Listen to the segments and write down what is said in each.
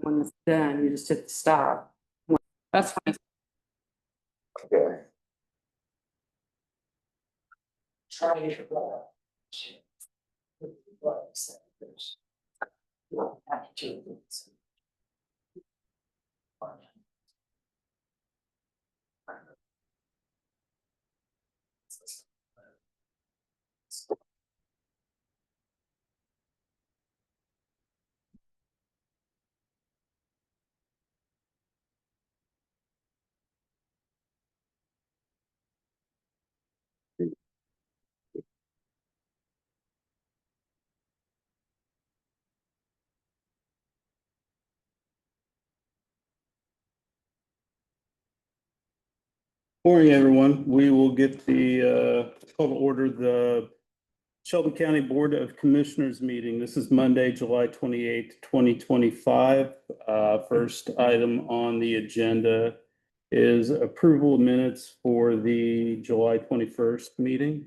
When it's done, you just hit stop. That's fine. Okay. Morning, everyone. We will get the call to order the Shelby County Board of Commissioners meeting. This is Monday, July 28th, 2025. First item on the agenda is approval of minutes for the July 21st meeting.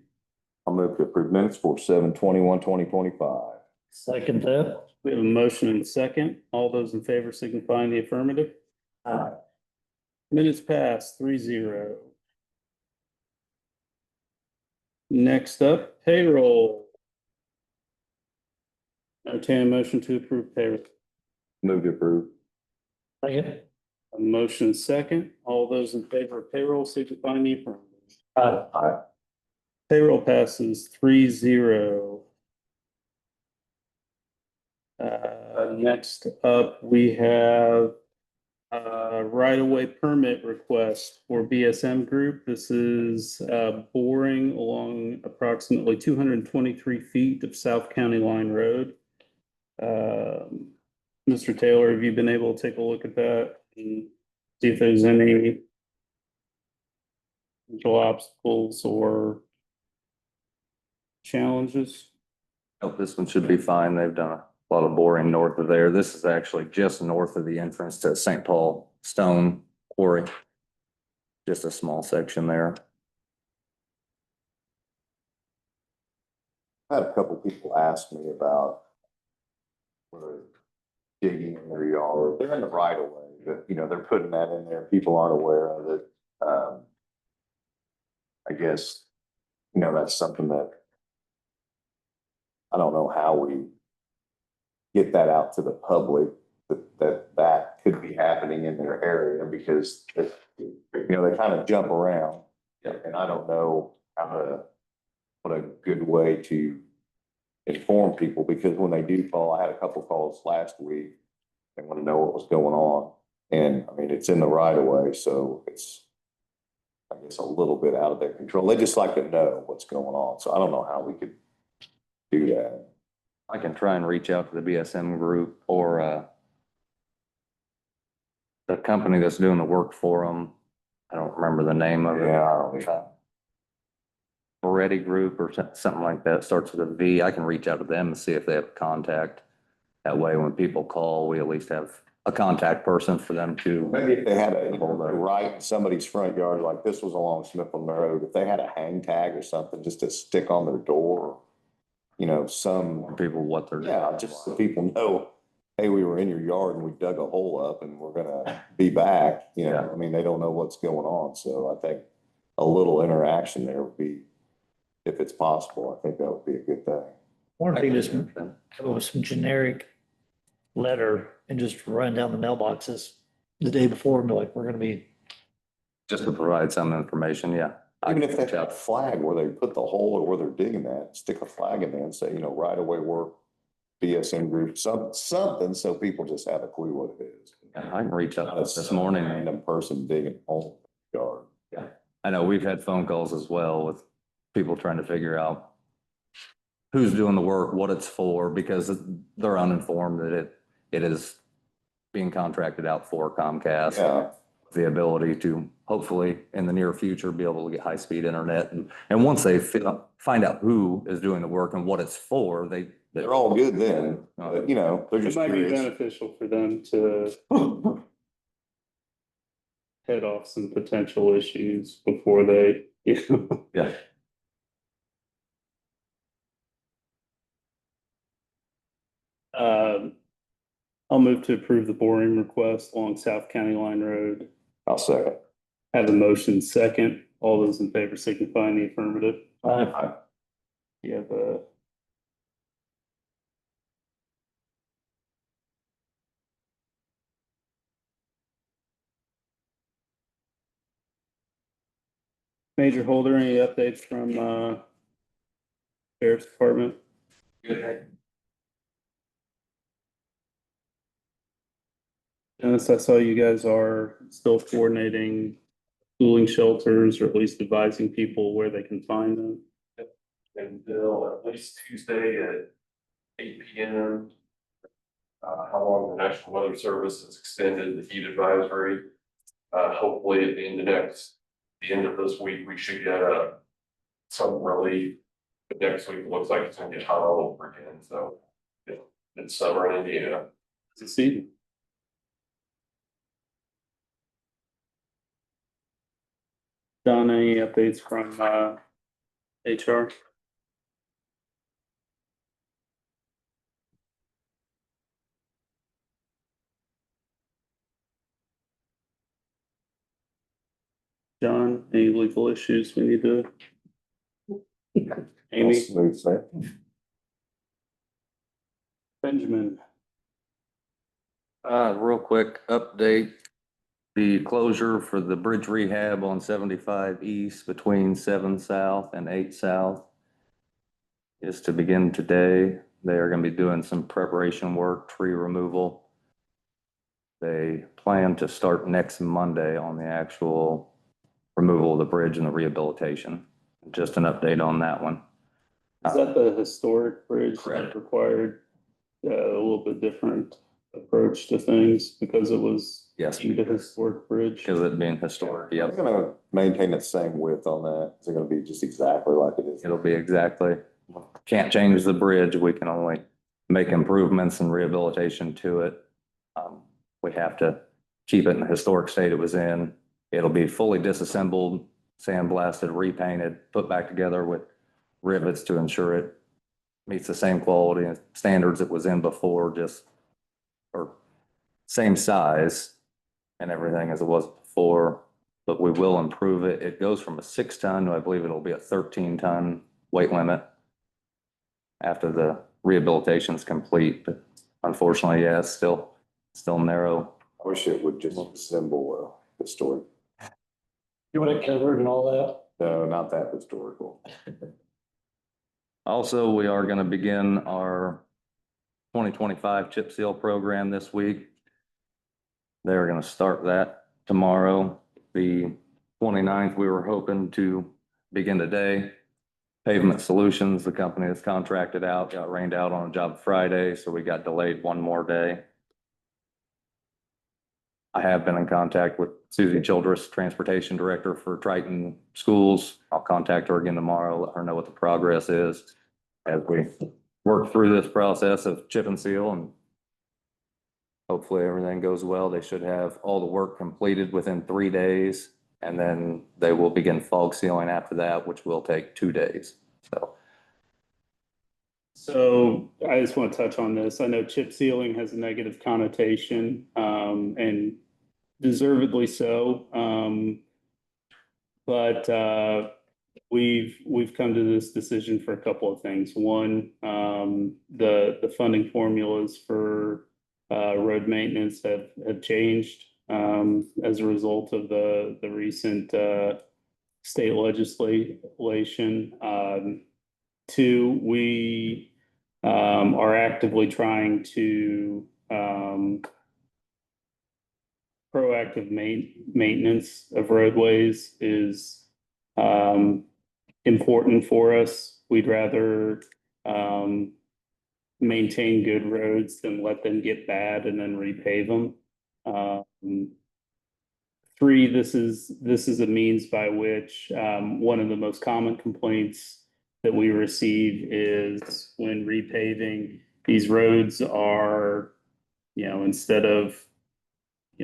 I'll move to approve minutes for 7/21/2025. Second that. We have a motion and a second. All those in favor signify in the affirmative. Aye. Minutes passed 3-0. Next up, payroll. Entertain a motion to approve payroll. Move to approve. Second. A motion second. All those in favor of payroll signify in the affirmative. Aye. Aye. Payroll passes 3-0. Next up, we have right-of-way permit request for BSM Group. This is boring along approximately 223 feet of South County Line Road. Mr. Taylor, have you been able to take a look at that and see if there's any potential obstacles or challenges? Nope, this one should be fine. They've done a lot of boring north of there. This is actually just north of the entrance to St. Paul Stone Quarry. Just a small section there. I had a couple people ask me about whether digging in their yard. They're in the right of way, but they're putting that in there. People aren't aware of it. I guess, that's something that I don't know how we get that out to the public, that could be happening in their area, because they kind of jump around. And I don't know what a good way to inform people, because when they do call, I had a couple calls last week. They want to know what was going on. And I mean, it's in the right of way, so it's, I guess, a little bit out of their control. They just like to know what's going on. So I don't know how we could do that. I can try and reach out to the BSM group or the company that's doing the work for them. I don't remember the name of it. Yeah, I don't know. Moretti Group or something like that, starts with a V. I can reach out to them and see if they have contact. That way, when people call, we at least have a contact person for them to. Maybe if they had a, right in somebody's front yard, like this was along Smithland Road, if they had a hang tag or something just to stick on their door, some. People what they're doing. Yeah, just so people know, hey, we were in your yard and we dug a hole up and we're gonna be back, Yeah. I mean, they don't know what's going on, so I think a little interaction there would be, if it's possible, I think that would be a good thing. Or if you just come up with some generic letter and just run down the mailboxes the day before and be like, we're gonna be. Just to provide some information, yeah. Even if they have a flag where they put the hole or where they're digging that, stick a flag in there and say, right away work, BSM group, something, so people just have a clue what it is. I can reach out Not a this morning. random person digging a hole in the yard. I know we've had phone calls as well with people trying to figure out who's doing the work, what it's for, because they're uninformed that it is being contracted out for Comcast. Yeah. The ability to hopefully in the near future be able to get high-speed internet. And once they find out who is doing the work and what it's for, They're all good then, but they're It just might be curious. beneficial for them to head off some potential issues before they, Yeah. I'll move to approve the boring request along South County Line Road. I'll second. Have a motion second. All those in favor signify in the affirmative. Aye. You have a. Major Holder, any updates from, Sheriff's Department? Dennis, I saw you guys are still coordinating cooling shelters, or at least advising people where they can find them. Until at least Tuesday at 8 p.m. How long the National Weather Service has extended the heat advisory. Hopefully at the end of this week, we should get some relief. But next week, it looks like it's gonna get hot all over again, so it's summer in Indiana. Succeed. Don, any updates from, HR? John, any legal issues we need to? Amy, Smooth sailing. Benjamin, Real quick update. The closure for the bridge rehab on 75 East between 7 South and 8 South is to begin today. They are gonna be doing some preparation work, tree removal. They plan to start next Monday on the actual removal of the bridge and the rehabilitation. Just an update on that one. is that the historic bridge Correct. that required a little bit different approach to things because it was Yes, deemed a historic bridge? because it being historic, They're yep. gonna maintain the same width on that. Is it gonna be just exactly like it is? It'll be exactly, can't change the bridge. We can only make improvements and rehabilitation to it. We have to keep it in the historic state it was in. It'll be fully disassembled, sandblasted, repainted, put back together with rivets to ensure it meets the same quality and standards it was in before, just, or same size and everything as it was before, but we will improve it. It goes from a 6 ton to, I believe it'll be a 13 ton weight limit after the rehabilitation's complete, but unfortunately, yeah, it's still narrow. I wish it would just resemble historic. You want it covered and all that? No, not that historical. Also, we are gonna begin our 2025 chip seal program this week. They're gonna start that tomorrow. The 29th, we were hoping to begin today. Pavement Solutions, the company that's contracted out, got rained out on a job Friday, so we got delayed one more day. I have been in contact with Susie Childress, Transportation Director for Triton Schools. I'll contact her again tomorrow, let her know what the progress is as we work through this process of chip and seal, and hopefully everything goes well. They should have all the work completed within 3 days, and then they will begin fog sealing after that, which will take 2 days. So I just want to touch on this. I know chip sealing has a negative connotation, and deservedly so. But we've come to this decision for a couple of things. One, the funding formulas for road maintenance have changed as a result of the recent state legislation. Two, we are actively trying to proactive maintenance of roadways is important for us. We'd rather maintain good roads than let them get bad and then repave them. Three, this is a means by which one of the most common complaints that we receive is when repaving, these roads are, instead of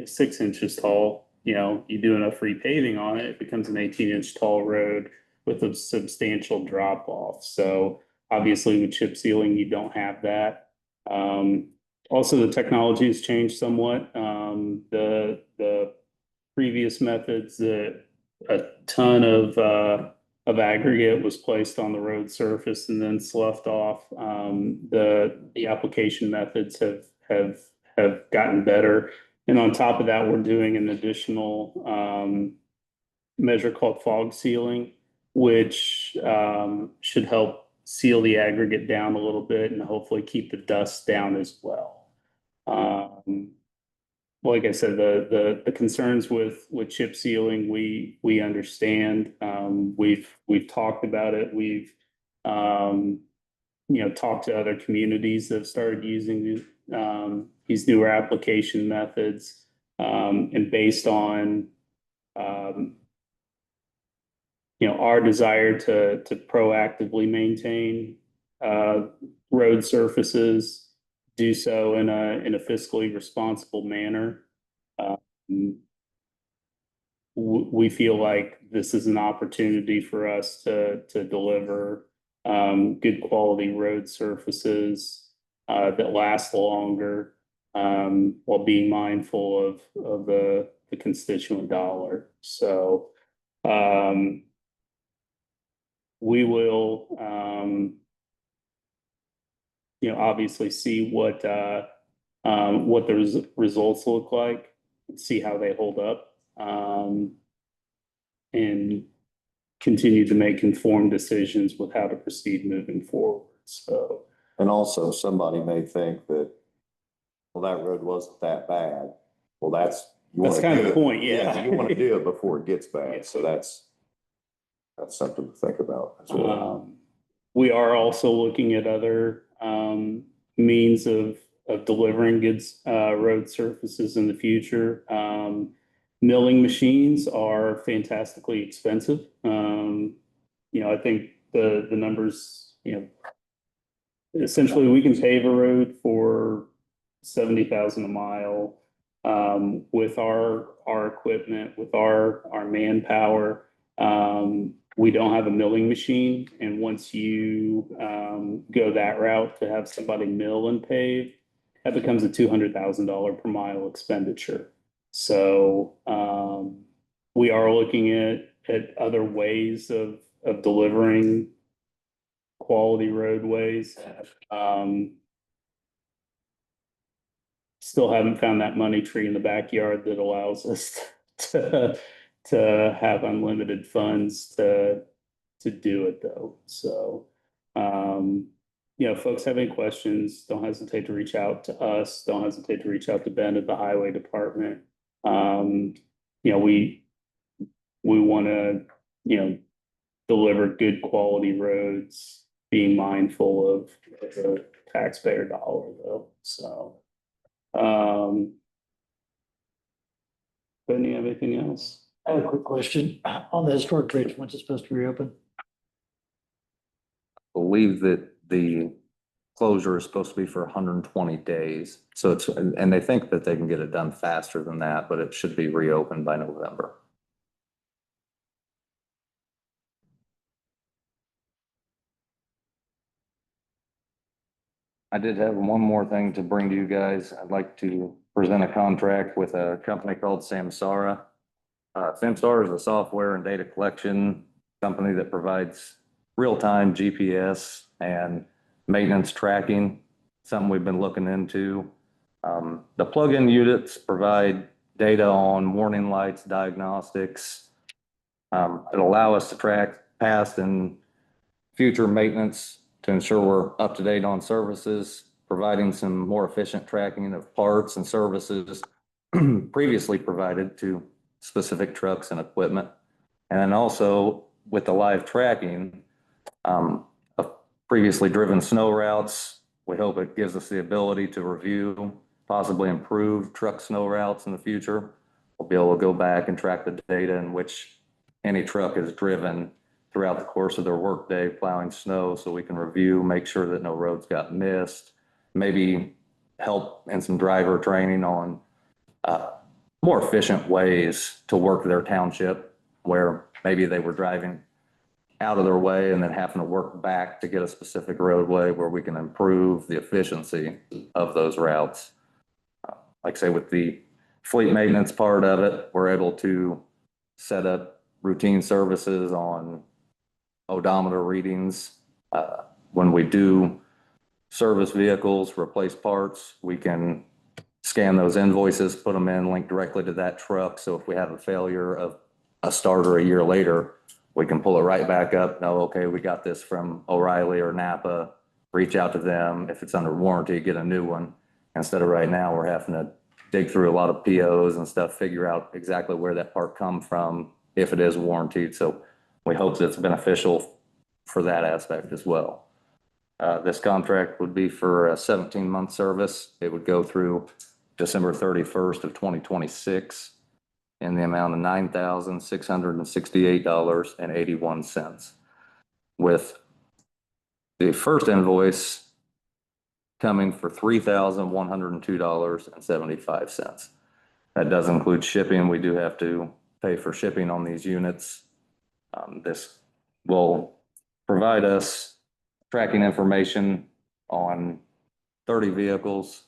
6 inches tall, you do enough repaving on it, it becomes an 18-inch tall road with a substantial drop off. So obviously with chip sealing, you don't have that. Also, the technology has changed somewhat. The previous methods, a ton of aggregate was placed on the road surface and then sloughed off. The application methods have gotten better. And on top of that, we're doing an additional measure called fog sealing, which should help seal the aggregate down a little bit and hopefully keep the dust down as well. Like I said, the concerns with chip sealing, we understand. We've talked about it. We've talked to other communities that have started using these newer application methods. And based on our desire to proactively maintain road surfaces, do so in a fiscally responsible manner. We feel like this is an opportunity for us to deliver good quality road surfaces that last longer while being mindful of the constituent dollar. So we will obviously see what the results look like, see how they hold up, and continue to make informed decisions with how to proceed moving forward. So, And also, somebody may think that, well, that road wasn't that bad. Well, that's. you That's wanna kind of do the it. point, yeah. You want to do it before it gets Yeah. bad. So that's something to think about as well. We are also looking at other means of delivering goods, road surfaces in the future. Milling machines are fantastically expensive. I think the numbers, essentially we can pave a road for 70,000 a mile with our equipment, with our manpower. We don't have a milling machine, and once you go that route to have somebody mill and pave, that becomes a $200,000 per mile expenditure. So we are looking at other ways of delivering quality roadways. Still haven't found that money tree in the backyard that allows us to have unlimited funds to do it though. So, folks have any questions, don't hesitate to reach out to us. Don't hesitate to reach out to Ben at the Highway Department. We want to, deliver good quality roads, being mindful of the taxpayer dollar though. So, Ben, you have anything else? I have a quick question on the historic bridge. When's it supposed to reopen? Believe that the closure is supposed to be for 120 days. So and they think that they can get it done faster than that, but it should be reopened by November. I did have one more thing to bring to you guys. I'd like to present a contract with a company called Samsara. Samsara is a software and data collection company that provides real-time GPS and maintenance tracking, something we've been looking into. The plug-in units provide data on warning lights, diagnostics. It'll allow us to track past and future maintenance to ensure we're up to date on services, providing some more efficient tracking of parts and services previously provided to specific trucks and equipment. And then also with the live tracking of previously driven snow routes, we hope it gives us the ability to review, possibly improve truck snow routes in the future. We'll be able to go back and track the data in which any truck is driven throughout the course of their workday plowing snow, so we can review, make sure that no roads got missed, maybe help in some driver training on more efficient ways to work their township, where maybe they were driving out of their way and then having to work back to get a specific roadway where we can improve the efficiency of those routes. Like I say, with the fleet maintenance part of it, we're able to set up routine services on odometer readings. When we do service vehicles, replace parts, we can scan those invoices, put them in, link directly to that truck. So if we have a failure of a starter a year later, we can pull it right back up. No, okay, we got this from O'Reilly or Napa, reach out to them. If it's under warranty, get a new one. Instead of right now, we're having to dig through a lot of POs and stuff, figure out exactly where that part come from, if it is warranted. So we hope that it's beneficial for that aspect as well. This contract would be for a 17-month service. It would go through December 31st of 2026 in the amount of $9,668.81, with the first invoice coming for $3,102.75. That does include shipping. We do have to pay for shipping on these units. This will provide us tracking information on 30 vehicles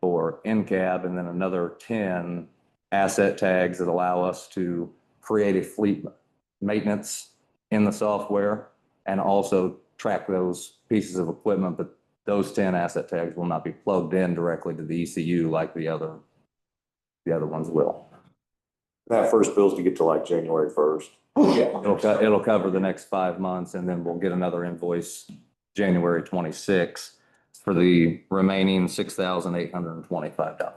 for in-cab, and then another 10 asset tags that allow us to create a fleet maintenance in the software and also track those pieces of equipment. But those 10 asset tags will not be plugged in directly to the ECU like the other ones will. That first bill's to get to like January 1st. It'll cover the next 5 months, and then we'll get another invoice January 26th for the remaining $6,825.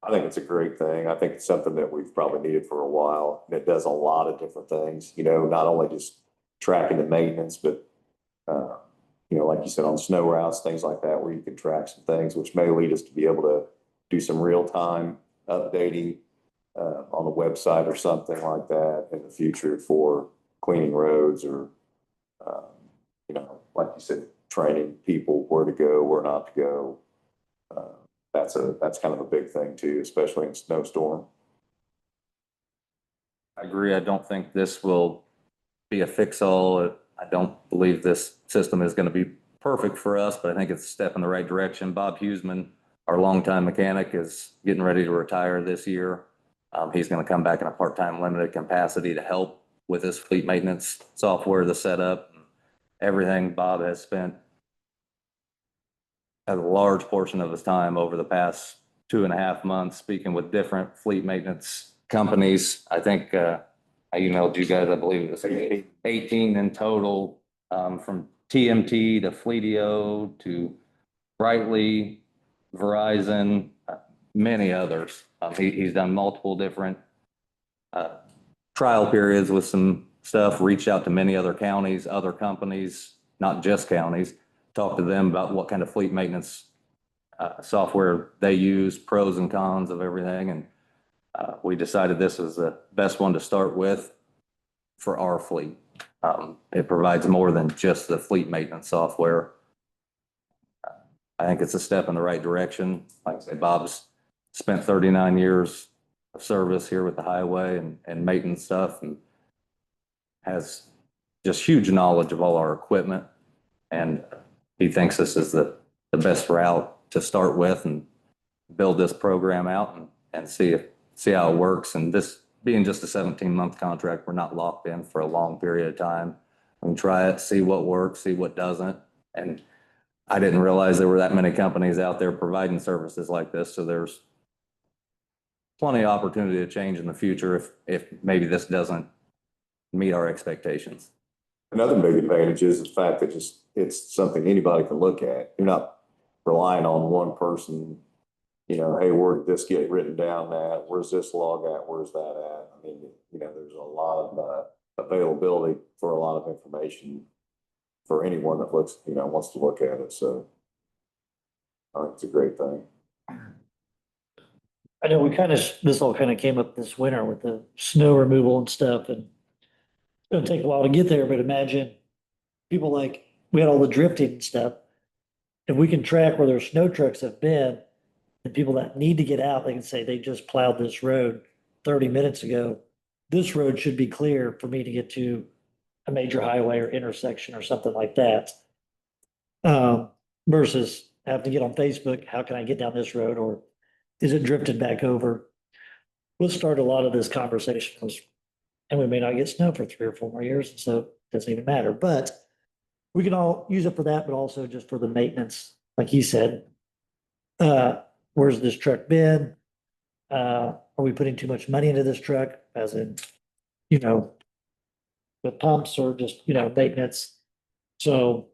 I think it's a great thing. I think it's something that we've probably needed for a while. And it does a lot of different things, not only just tracking the maintenance, but, like you said, on snow routes, things like that, where you can track some things, which may lead us to be able to do some real-time updating on the website or something like that in the future for cleaning roads or, like you said, training people where to go, where not to go. That's kind of a big thing too, especially in snowstorm. I agree. I don't think this will be a fix-all. I don't believe this system is going to be perfect for us, but I think it's a step in the right direction. Bob Huseman, our longtime mechanic, is getting ready to retire this year. He's going to come back in a part-time limited capacity to help with this fleet maintenance software, the setup, everything. Bob has spent a large portion of his time over the past 2.5 months speaking with different fleet maintenance companies. I think I emailed you guys, I believe it was 18 in total, from TMT to Fleetio to Brightly, Verizon, many others. He's done multiple different trial periods with some stuff, reached out to many other counties, other companies, not just counties, talked to them about what kind of fleet maintenance software they use, pros and cons of everything. And we decided this was the best one to start with for our fleet. It provides more than just the fleet maintenance software. I think it's a step in the right direction. Like I say, Bob's spent 39 years of service here with the highway and maintenance stuff, and has just huge knowledge of all our equipment. And he thinks this is the best route to start with and build this program out and see how it works. And this being just a 17-month contract, we're not locked in for a long period of time. We can try it, see what works, see what doesn't. And I didn't realize there were that many companies out there providing services like this. So there's plenty of opportunity to change in the future if maybe this doesn't meet our expectations. Another big advantage is the fact that it's something anybody can look at. You're not relying on one person, hey, where did this get written down at? Where's this log at? Where's that at? I mean, there's a lot of availability for a lot of information for anyone that wants to look at it. So I think it's a great thing. I know this all kind of came up this winter with the snow removal and stuff, and it's gonna take a while to get there, but imagine people we had all the drifting and stuff. If we can track where their snow trucks have been, and people that need to get out, they can say they just plowed this road 30 minutes ago. this road should be clear for me to get to a major highway or intersection or something like that. Versus having to get on Facebook, how can I get down this road, or is it drifted back over? We'll start a lot of this conversation, and we may not get snow for 3 or 4 more years, so it doesn't even matter, but we can all use it for that, but also just for the maintenance, like he said. Where's this truck been? Are we putting too much money into this truck, as in, you know, the pumps or just, you know, maintenance? So,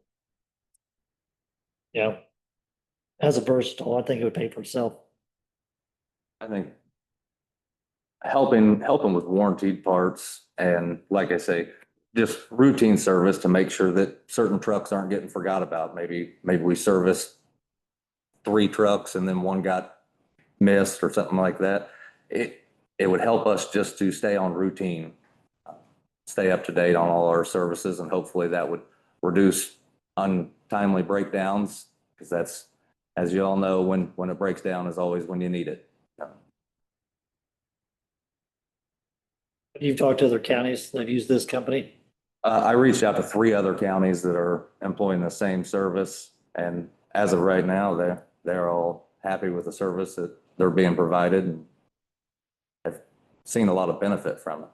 you know, as a versatile, I think it would pay for itself. I think helping with warranted parts and like I say, just routine service to make sure that certain trucks aren't getting forgot about. Maybe we serviced 3 trucks and then one got missed or something like that. It would help us just to stay on routine, stay up to date on all our services, and hopefully that would reduce untimely breakdowns, because that's, as you all know, when it breaks down is always when you need it. You've talked to other counties that have used this company? I reached out to 3 other counties that are employing the same service, and as of right now, they're all happy with the service that they're being provided, and I've seen a lot of benefit from it.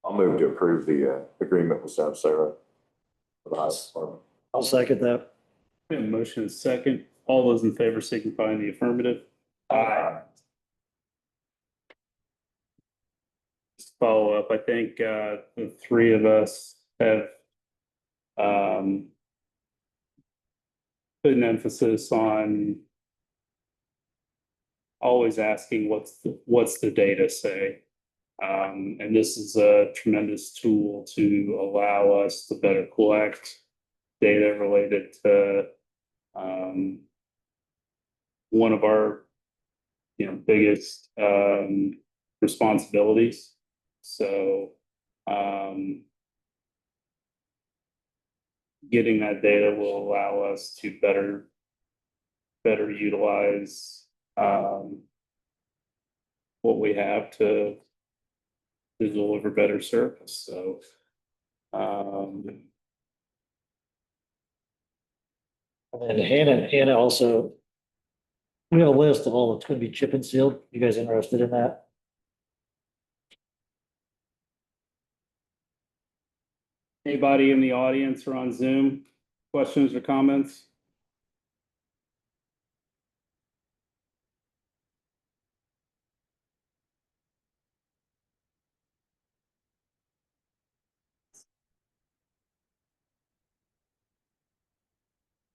I'll move to approve the agreement with Samsara for the highway department. I'll second that. We have a motion and a second. All those in favor signify in the affirmative. Just follow up, I think, the 3 of us have, put an emphasis on always asking what's the data say? And this is a tremendous tool to allow us to better collect data related to, one of our, biggest, responsibilities. So, getting that data will allow us to better utilize, what we have to deliver better service. So, And Hannah also, we have a list of all that's gonna be chip and sealed. You guys interested in that? anybody in the audience or on Zoom, questions or comments?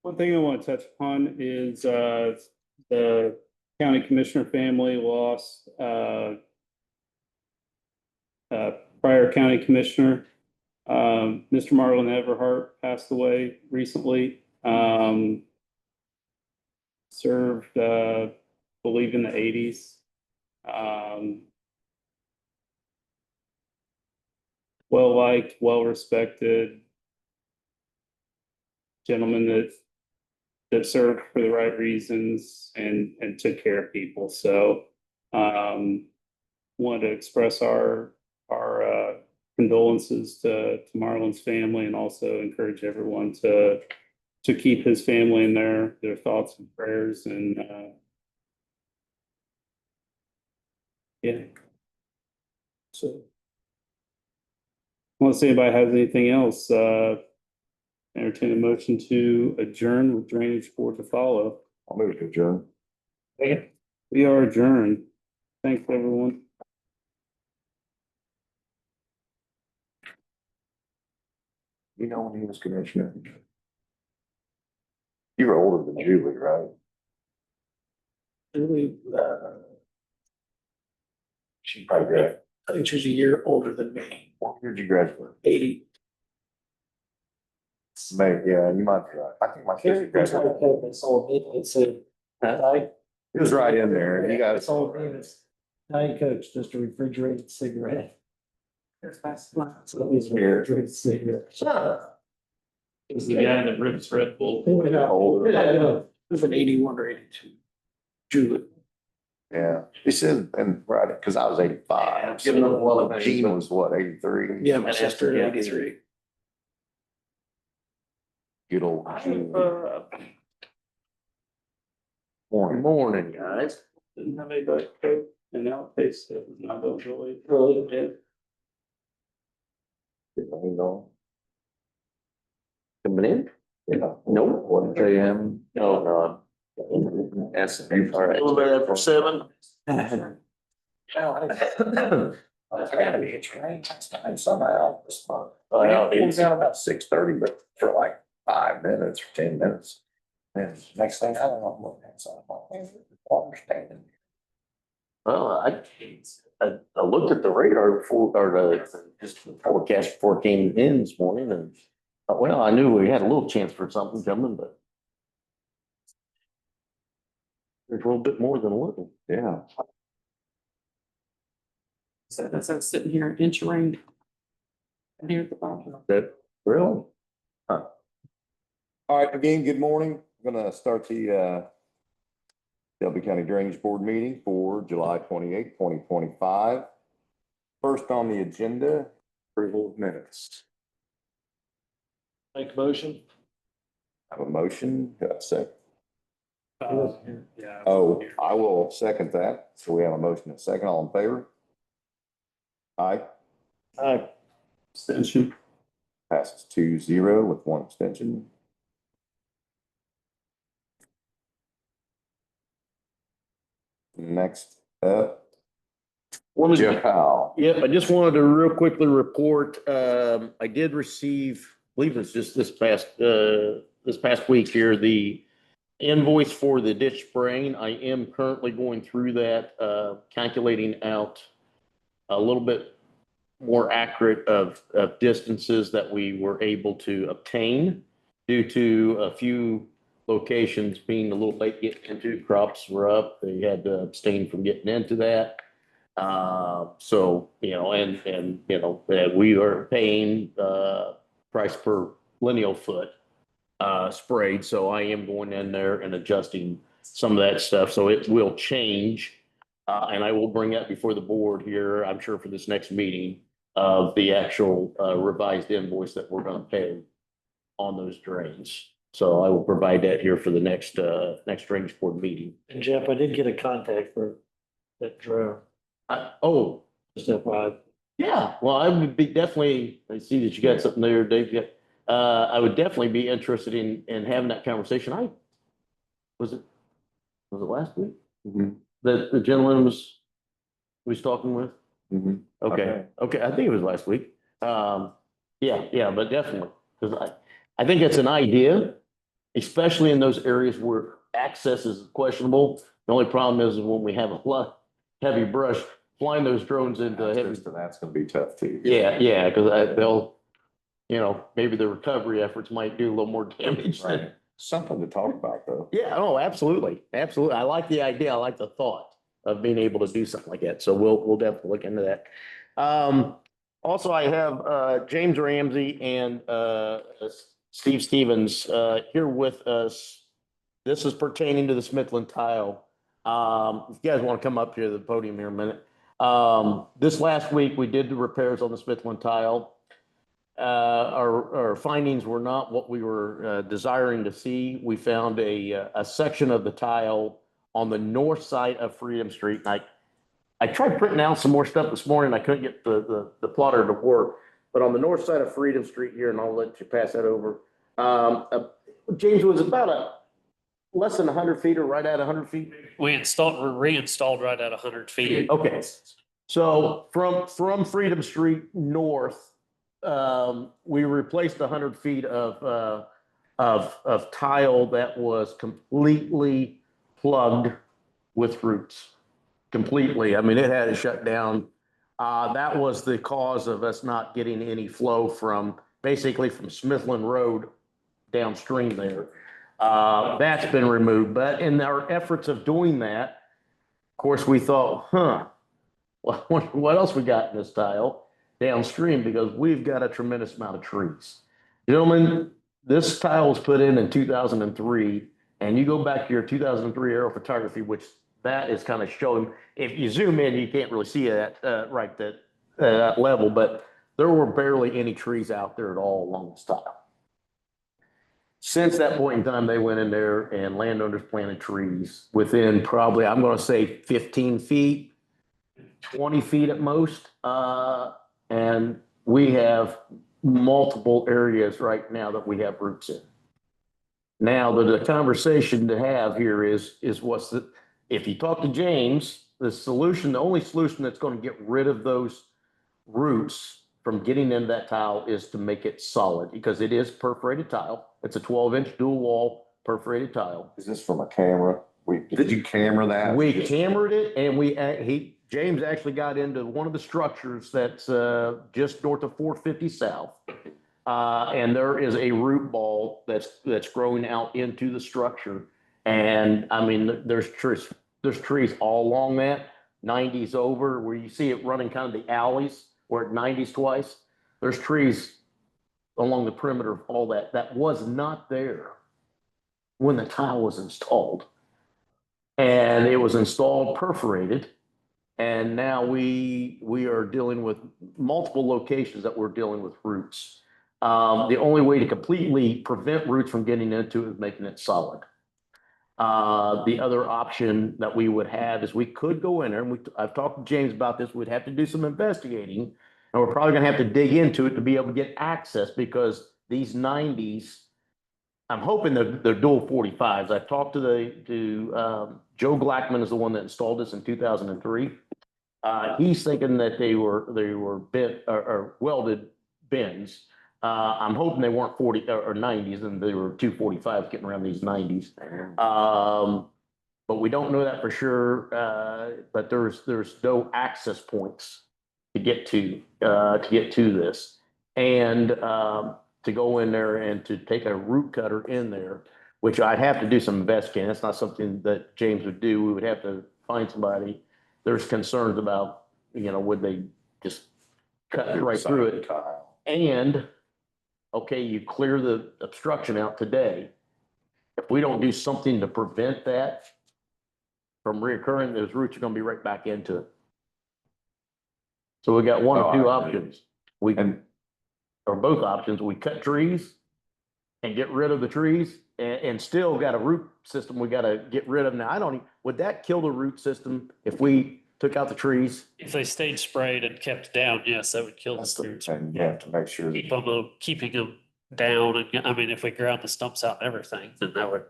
One thing I want to touch upon is the county commissioner family lost prior county commissioner. Mr. Marlon Everhart passed away recently. Served, believe in the 80s. Well liked, well respected gentleman that served for the right reasons and took care of people. So, wanted to express our condolences to Marlon's family, and also encourage everyone to keep his family in their thoughts and prayers. And yeah. So unless anybody has anything else, entertain a motion to adjourn with drainage board to follow. I'll move to adjourn. We are adjourned. Thanks, everyone. You know when he was commissioner? You were older than Julie, right? She probably graduated. I think she's a year older than me, What year did you graduate? 80. May, yeah, you might be right. I think my sister graduated. It was right in there. You guys. Diet Coke, just a refrigerated cigarette. There's last one. So it was a refrigerated cigarette. It was the guy that rips Red Bull. Older. It was an 81 or 82. Julie. Yeah, he said, and right, cause I was 85. Giving up a lot of things, Gene but- was what, 83? Yeah, my sister, 83. Good old Gene. Morning, guys. Didn't have a Dutch Coke, and now it tastes, not really bad. Coming in? Yeah. Nope. What AM? No, no. That's, all right. A little bit after 7. I gotta be a train last time somehow this month. Oh, yeah. It was down about 6:30, but for like 5 minutes or 10 minutes. And next thing I know, I'm looking at something. Water standing. Well, I looked at the radar before, or just the forecast before it came in this morning and, well, I knew we had a little chance for something coming, but there's a little bit more than a little. Yeah. So that's us sitting here, inch of rain. Near the bottom. That, really? All right, again, good morning. I'm gonna start the Shelby County Drainage Board meeting for July 28, 2025. First on the agenda, approval of minutes. Make a motion? Have a motion, got a second. Yeah. Oh, I will second that. So we have a motion and a second. All in favor? Aye, Extension. passes 2-0 with one abstention. Next up, Jeff Powell. Yep, I just wanted to real quickly report, I did receive, I believe it's just this past week here, the invoice for the ditch spraying. I am currently going through that, calculating out a little bit more accurate of distances that we were able to obtain due to a few locations being a little late getting into, crops were up, they had to abstain from getting into that. So, you know, and, you know, we are paying, price per lineal foot, sprayed. So I am going in there and adjusting some of that stuff. So it will change. And I will bring that before the board here, I'm sure for this next meeting of the actual, revised invoice that we're gonna pay on those drains. So I will provide that here for the next drainage board meeting. And Jeff, I did get a contact for that drone, Oh, just FYI. yeah, well, I would be definitely, I see that you got something there, Dave. Yeah. I would definitely be interested in having that conversation. Was it last week? Mhm. That the gentleman was talking with? Mhm. Okay, I think it was last week. Yeah, but definitely, because I think it's an idea, especially in those areas where access is questionable. The only problem is when we have a lot heavy brush, flying those drones into heavy. Access to that's gonna be tough too. Yeah, because they'll, you know, maybe the recovery efforts might do a little more damage than. Right. Something to talk about though. Yeah, oh, absolutely, absolutely. I like the idea. I like the thought of being able to do something like that. So we'll definitely look into that. Also, I have James Ramsey and Steve Stevens here with us. This is pertaining to the Smithland tile. If you guys want to come up here to the podium here a minute. This last week, we did the repairs on the Smithland tile. Our findings were not what we were desiring to see. We found a section of the tile on the north side of Freedom Street. And I tried printing out some more stuff this morning. I couldn't get the plotter to work. But on the north side of Freedom Street here, and I'll let you pass that over. James, was about less than 100 feet or right at 100 feet? We reinstalled right at 100 feet. Okay, so from Freedom Street north, we replaced 100 feet of tile that was completely plugged with roots. Completely. I mean, it had to shut down. That was the cause of us not getting any flow from basically from Smithland Road downstream there. That's been removed, but in our efforts of doing that, of course, we thought, what else we got in this tile downstream? Because we've got a tremendous amount of trees. Gentlemen, this tile was put in 2003, and you go back to your 2003 aerial photography, which that is kind of showing, if you zoom in, you can't really see that, right, that level, but there were barely any trees out there at all along this tile. Since that point in time, they went in there and landowners planted trees within probably, I'm gonna say 15 feet, 20 feet at most. And we have multiple areas right now that we have roots in. Now, the conversation to have here is what's the, if you talk to James, the solution, the only solution that's gonna get rid of those roots from getting into that tile is to make it solid, because it is perforated tile. It's a 12-inch dual wall perforated tile. Is this from a camera? Did you camera that? We cambered it, and James actually got into one of the structures that's just north of 450 South. And there is a root ball that's growing out into the structure. And I mean, there's trees all along that, 90s over, where you see it running kind of the alleys, where it 90s twice. There's trees along the perimeter of all that was not there when the tile was installed. And it was installed perforated. And now we are dealing with multiple locations that we're dealing with roots. The only way to completely prevent roots from getting into it is making it solid. The other option that we would have is we could go in there, and I've talked to James about this, we'd have to do some investigating, and we're probably gonna have to dig into it to be able to get access, because these 90s, I'm hoping they're dual 45s. I've talked to Joe Glackman is the one that installed this in 2003. He's thinking that they were bent or welded bends. I'm hoping they weren't 40 or 90s, and they were 245s getting around these 90s. But we don't know that for sure. But there's no access points to get to this, and to go in there and to take a root cutter in there, which I'd have to do some investigating. That's not something that James would do. We would have to find somebody. There's concerns about, would they just cut right through it? And, okay, you clear the obstruction out today. If we don't do something to prevent that from reoccurring, those roots are gonna be right back into it. So we got one or two options. Or both options. We cut trees and get rid of the trees, and still got a root system we gotta get rid of. Now, would that kill the root system if we took out the trees? If they stayed sprayed and kept down, yes, that would kill the roots. And you have to make sure. Keeping them down, and I mean, if we ground the stumps out and everything, then that would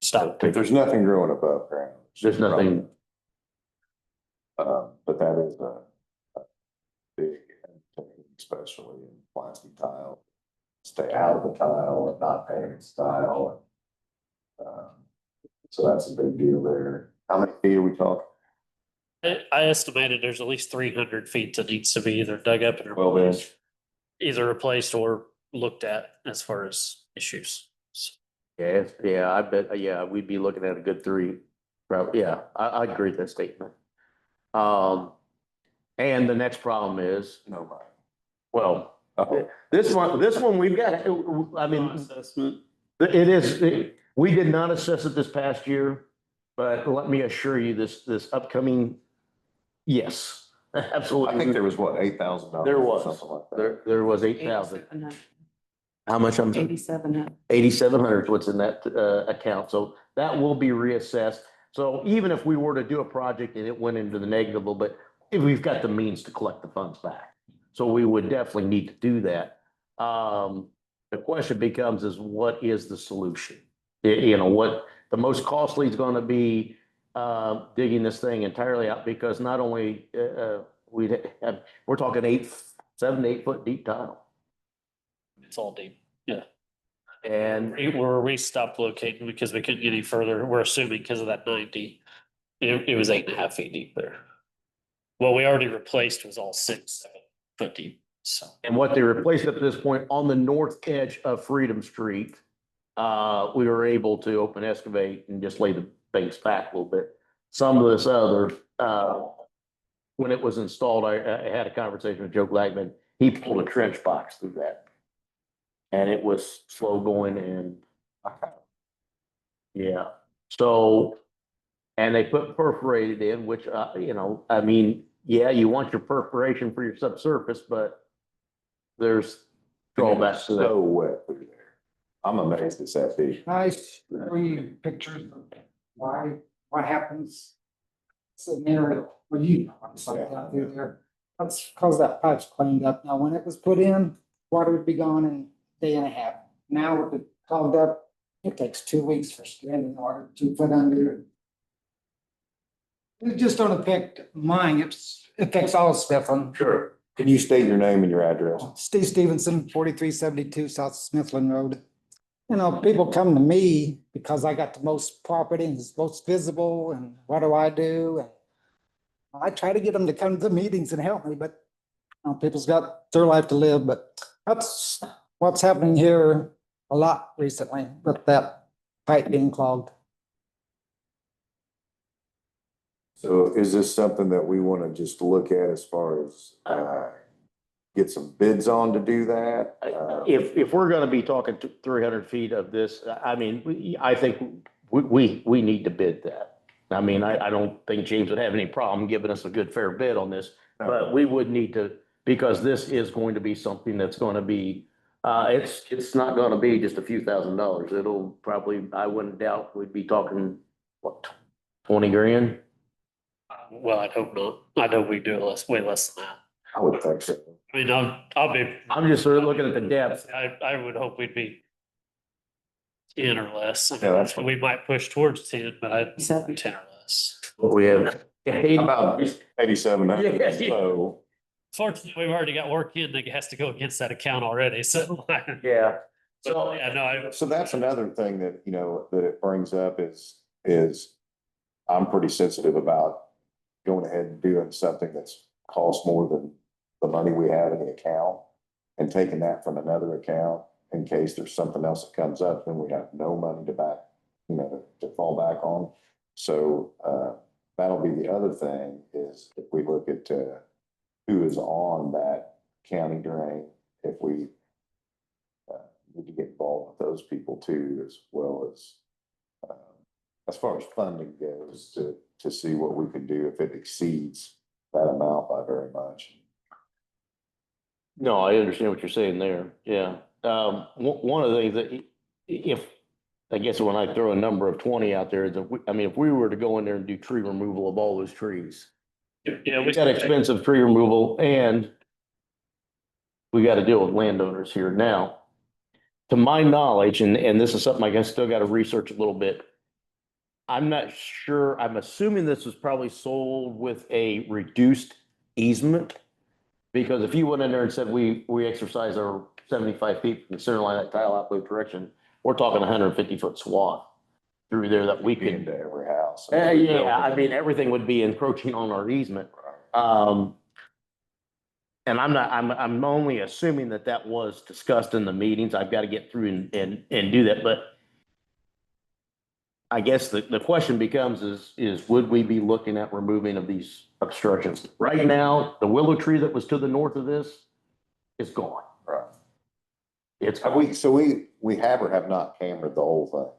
stop. If there's nothing growing above ground. There's nothing. But that is a big, especially in plastic tile. Stay out of the tile and not paint its tile. So that's a big deal there. How many feet are we talking? I estimated there's at least 300 feet that needs to be either dug up and 12 inch. either replaced or looked at as far as issues. So, Yeah, I bet, we'd be looking at a good 3. Probably, yeah, I agree with that statement. And the next problem is, Nobody. well, Oh, this one we've got, I mean, Assessment. we did not assess it this past year, but let me assure you, this upcoming, yes, absolutely. I think there was what, $8,000? There was. Something like that. There was 8,000. How much? I'm 8,700. 8,700 is what's in that account. So that will be reassessed. So even if we were to do a project and it went into the negative, but if we've got the means to collect the funds back. So we would definitely need to do that. The question becomes is what is the solution? What the most costly is going to be digging this thing entirely out, because not only we're talking 7 to 8 foot deep tile. it's all deep. Yeah. And Where we stopped locating because we couldn't get any further, we're assuming because of that 90, it was 8.5 feet deep there. What we already replaced was all 6, 7 foot deep, so. And what they replaced up to this point on the north edge of Freedom Street, we were able to open excavate and just lay the base back a little bit. Some of this other, when it was installed, I had a conversation with Joe Blackman. He pulled a trench box through that. And it was slow going, and yeah. So And they put perforated in, which, you know, I mean, yeah, you want your perforation for your subsurface, but there's drawbacks to that. So wet through there. I'm amazed it's that deep. Nice, bring pictures of why, what happens. Sitting there, when you, it's like out through there, that's because that pipe's cleaned up. Now, when it was put in, water would be gone in a day and a half. Now with it clogged up, it takes 2 weeks for standing water, 2 foot under. It just don't affect mine, it affects all of Smithland. Sure. Can you state your name and your address? Steve Stevenson, 4372 South Smithland Road. You know, people come to me because I got the most property and it's most visible, and what do? And I try to get them to come to the meetings and help me, but you know, people's got their life to live, but that's what's happening here a lot recently with that pipe being clogged. So is this something that we want to just look at as far as, get some bids on to do that? If we're gonna be talking 300 feet of this, I mean, I think we need to bid that. I mean, I don't think James would have any problem giving us a good fair bid on this, but we would need to, because this is going to be something that's gonna be, it's not gonna be just a few $1,000s. It'll probably, I wouldn't doubt we'd be talking, what, 20 grand? Well, I'd hope not. I know we do way less than that. I would think so. I mean, I'll be. I'm just sort of looking at the depth. I would hope we'd be 10 or less. I Yeah, that's mean, we might push towards 10, but I'd say 10 or less. What we have. About 8,700, Yeah. so. Fortunately, we've already got work in that has to go against that account already, so. Yeah. So, yeah, no, So that's another thing that, you know, that it brings up is I'm pretty sensitive about going ahead and doing something that's cost more than the money we have in the account and taking that from another account in case there's something else that comes up, then we have no money to back, you know, to fall back on. So, that'll be the other thing is if we look at, who is on that county drain, if we, need to get involved with those people too, as well as far as funding goes, to see what we can do if it exceeds that amount by very much. No, I understand what you're saying there. Yeah. One of the things that if, I guess when I throw a number of 20 out there, I mean, if we were to go in there and do tree removal of all those trees, yeah, we got expensive tree removal and we got to deal with landowners here now. To my knowledge, and this is something I guess still got to research a little bit. I'm not sure. I'm assuming this was probably sold with a reduced easement. Because if you went in there and said, we exercise our 75 feet from the center line of that tile outlet direction, we're talking 150-foot swath through there that we Be could. into every house. Yeah, I mean, everything would be encroaching on our easement. And I'm only assuming that was discussed in the meetings. I've got to get through and do that, but I guess the question becomes is would we be looking at removing of these obstructions? Right now, the willow tree that was to the north of this is gone. Right. It's, So we have or have not cambered the whole thing?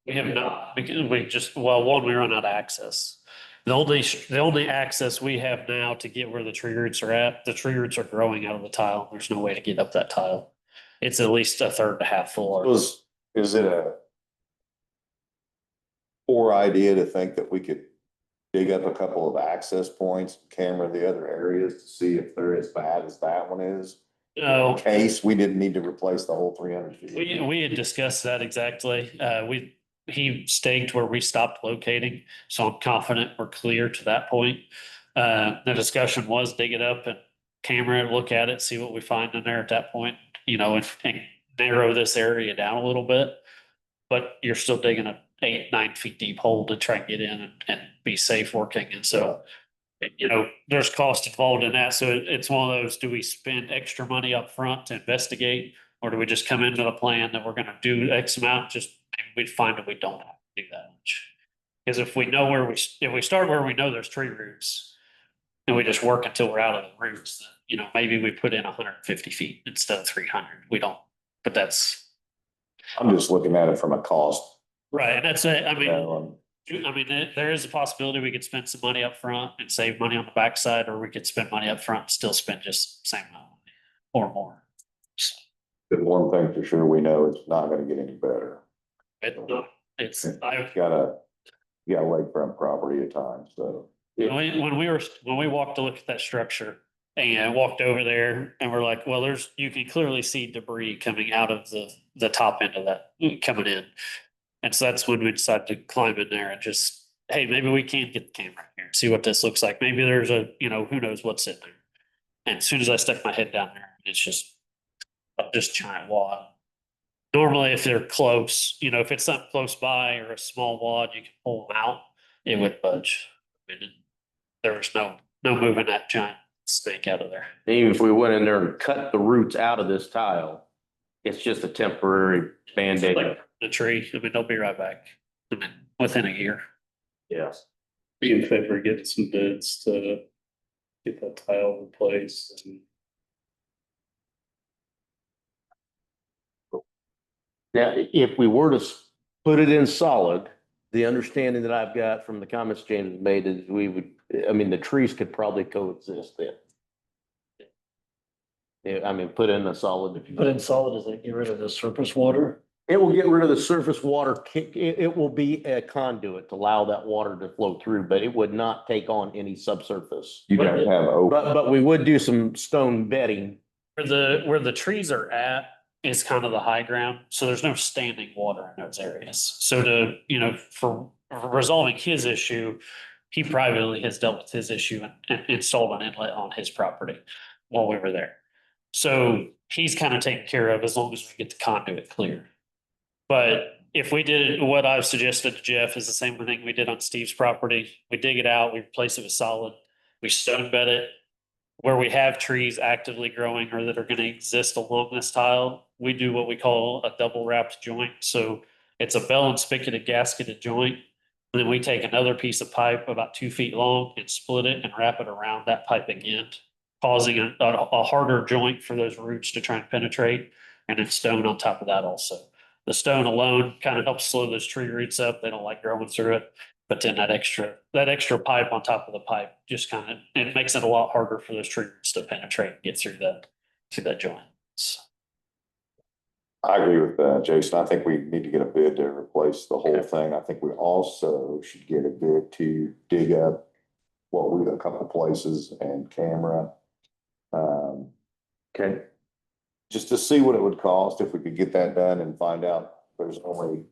we have not, because we just, well, one, we run out of access. The only access we have now to get where the tree roots are at, the tree roots are growing out of the tile. There's no way to get up that tile. It's at least a third to half full. Is it a poor idea to think that we could dig up a couple of access points, camera the other areas to see if they're as bad as that one is? No. In case we didn't need to replace the whole 300 feet. We had discussed that exactly. He staked where we stopped locating, so I'm confident we're clear to that point. The discussion was dig it up and camera it, look at it, see what we find in there at that point, you know, and narrow this area down a little bit. But you're still digging a 8-9 feet deep hole to try and get in and be safe working. And so, you know, there's cost involved in that. So it's one of those, do we spend extra money up front to investigate? Or do we just come into the plan that we're gonna do X amount, just maybe we'd find that we don't have to do that much. Because if we know if we start where we know there's tree roots and we just work until we're out of the roots, then, you know, maybe we put in 150 feet instead of 300. We don't, but that's. I'm just looking at it from a cost. Right, and that's it. I You mean, know, I mean, there is a possibility we could spend some money up front and save money on the backside, or we could spend money up front and still spend just the same amount of money or more. So But one thing for sure, we know it's not gonna get any better. it's, You got lakefront property at times, so. when we walked to look at that structure and walked over there and we're like, well, you can clearly see debris coming out of the top end of that coming in. And so that's when we decided to climb in there and just, hey, maybe we can get the camera here, see what this looks like. Maybe there's who knows what's in there. And as soon as I stuck my head down there, it's just giant wad. Normally, if they're close, if it's something close by or a small wad, you can pull them out, it would budge. I mean, there was no moving that giant snake out of there. Even if we went in there and cut the roots out of this tile, it's just a temporary Band-Aid. Like the tree, I mean, they'll be right back. I mean, within a year. Yes. Be in favor of getting some bids to get that tile replaced and. Now, if we were to put it in solid, the understanding that I've got from the comments James made is the trees could probably coexist then. Yeah, put in a solid. If you put in solid, does it get rid of the surface water? It will get rid of the surface water. It will be a conduit to allow that water to flow through, but it would not take on any subsurface. You gotta have open. But we would do some stone bedding. Where the trees are at is kind of the high ground, so there's no standing water in those areas. So for resolving his issue, he privately has dealt with his issue and installed an inlet on his property while we were there. So he's kind of taken care of as long as we get the conduit clear. But if we did what I've suggested to Jeff is the same thing we did on Steve's property. We dig it out, we replace it with solid, we stone bed it. Where we have trees actively growing or that are going to exist along this tile, we do what we call a double wrapped joint. So it's a bell and spicketed gasketed joint. And then we take another piece of pipe about 2 feet long and split it and wrap it around that piping end, causing a harder joint for those roots to try and penetrate, and then stone on top of that also. The stone alone kind of helps slow those tree roots up. They don't like growing through it. But then that extra pipe on top of the pipe just it makes it a lot harder for those tree roots to penetrate and get through that joint. So, I agree with Jason. I think we need to get a bid to replace the whole thing. I think we also should get a bid to dig up a couple places and camera. Okay. Just to see what it would cost if we could get that done and find out there's only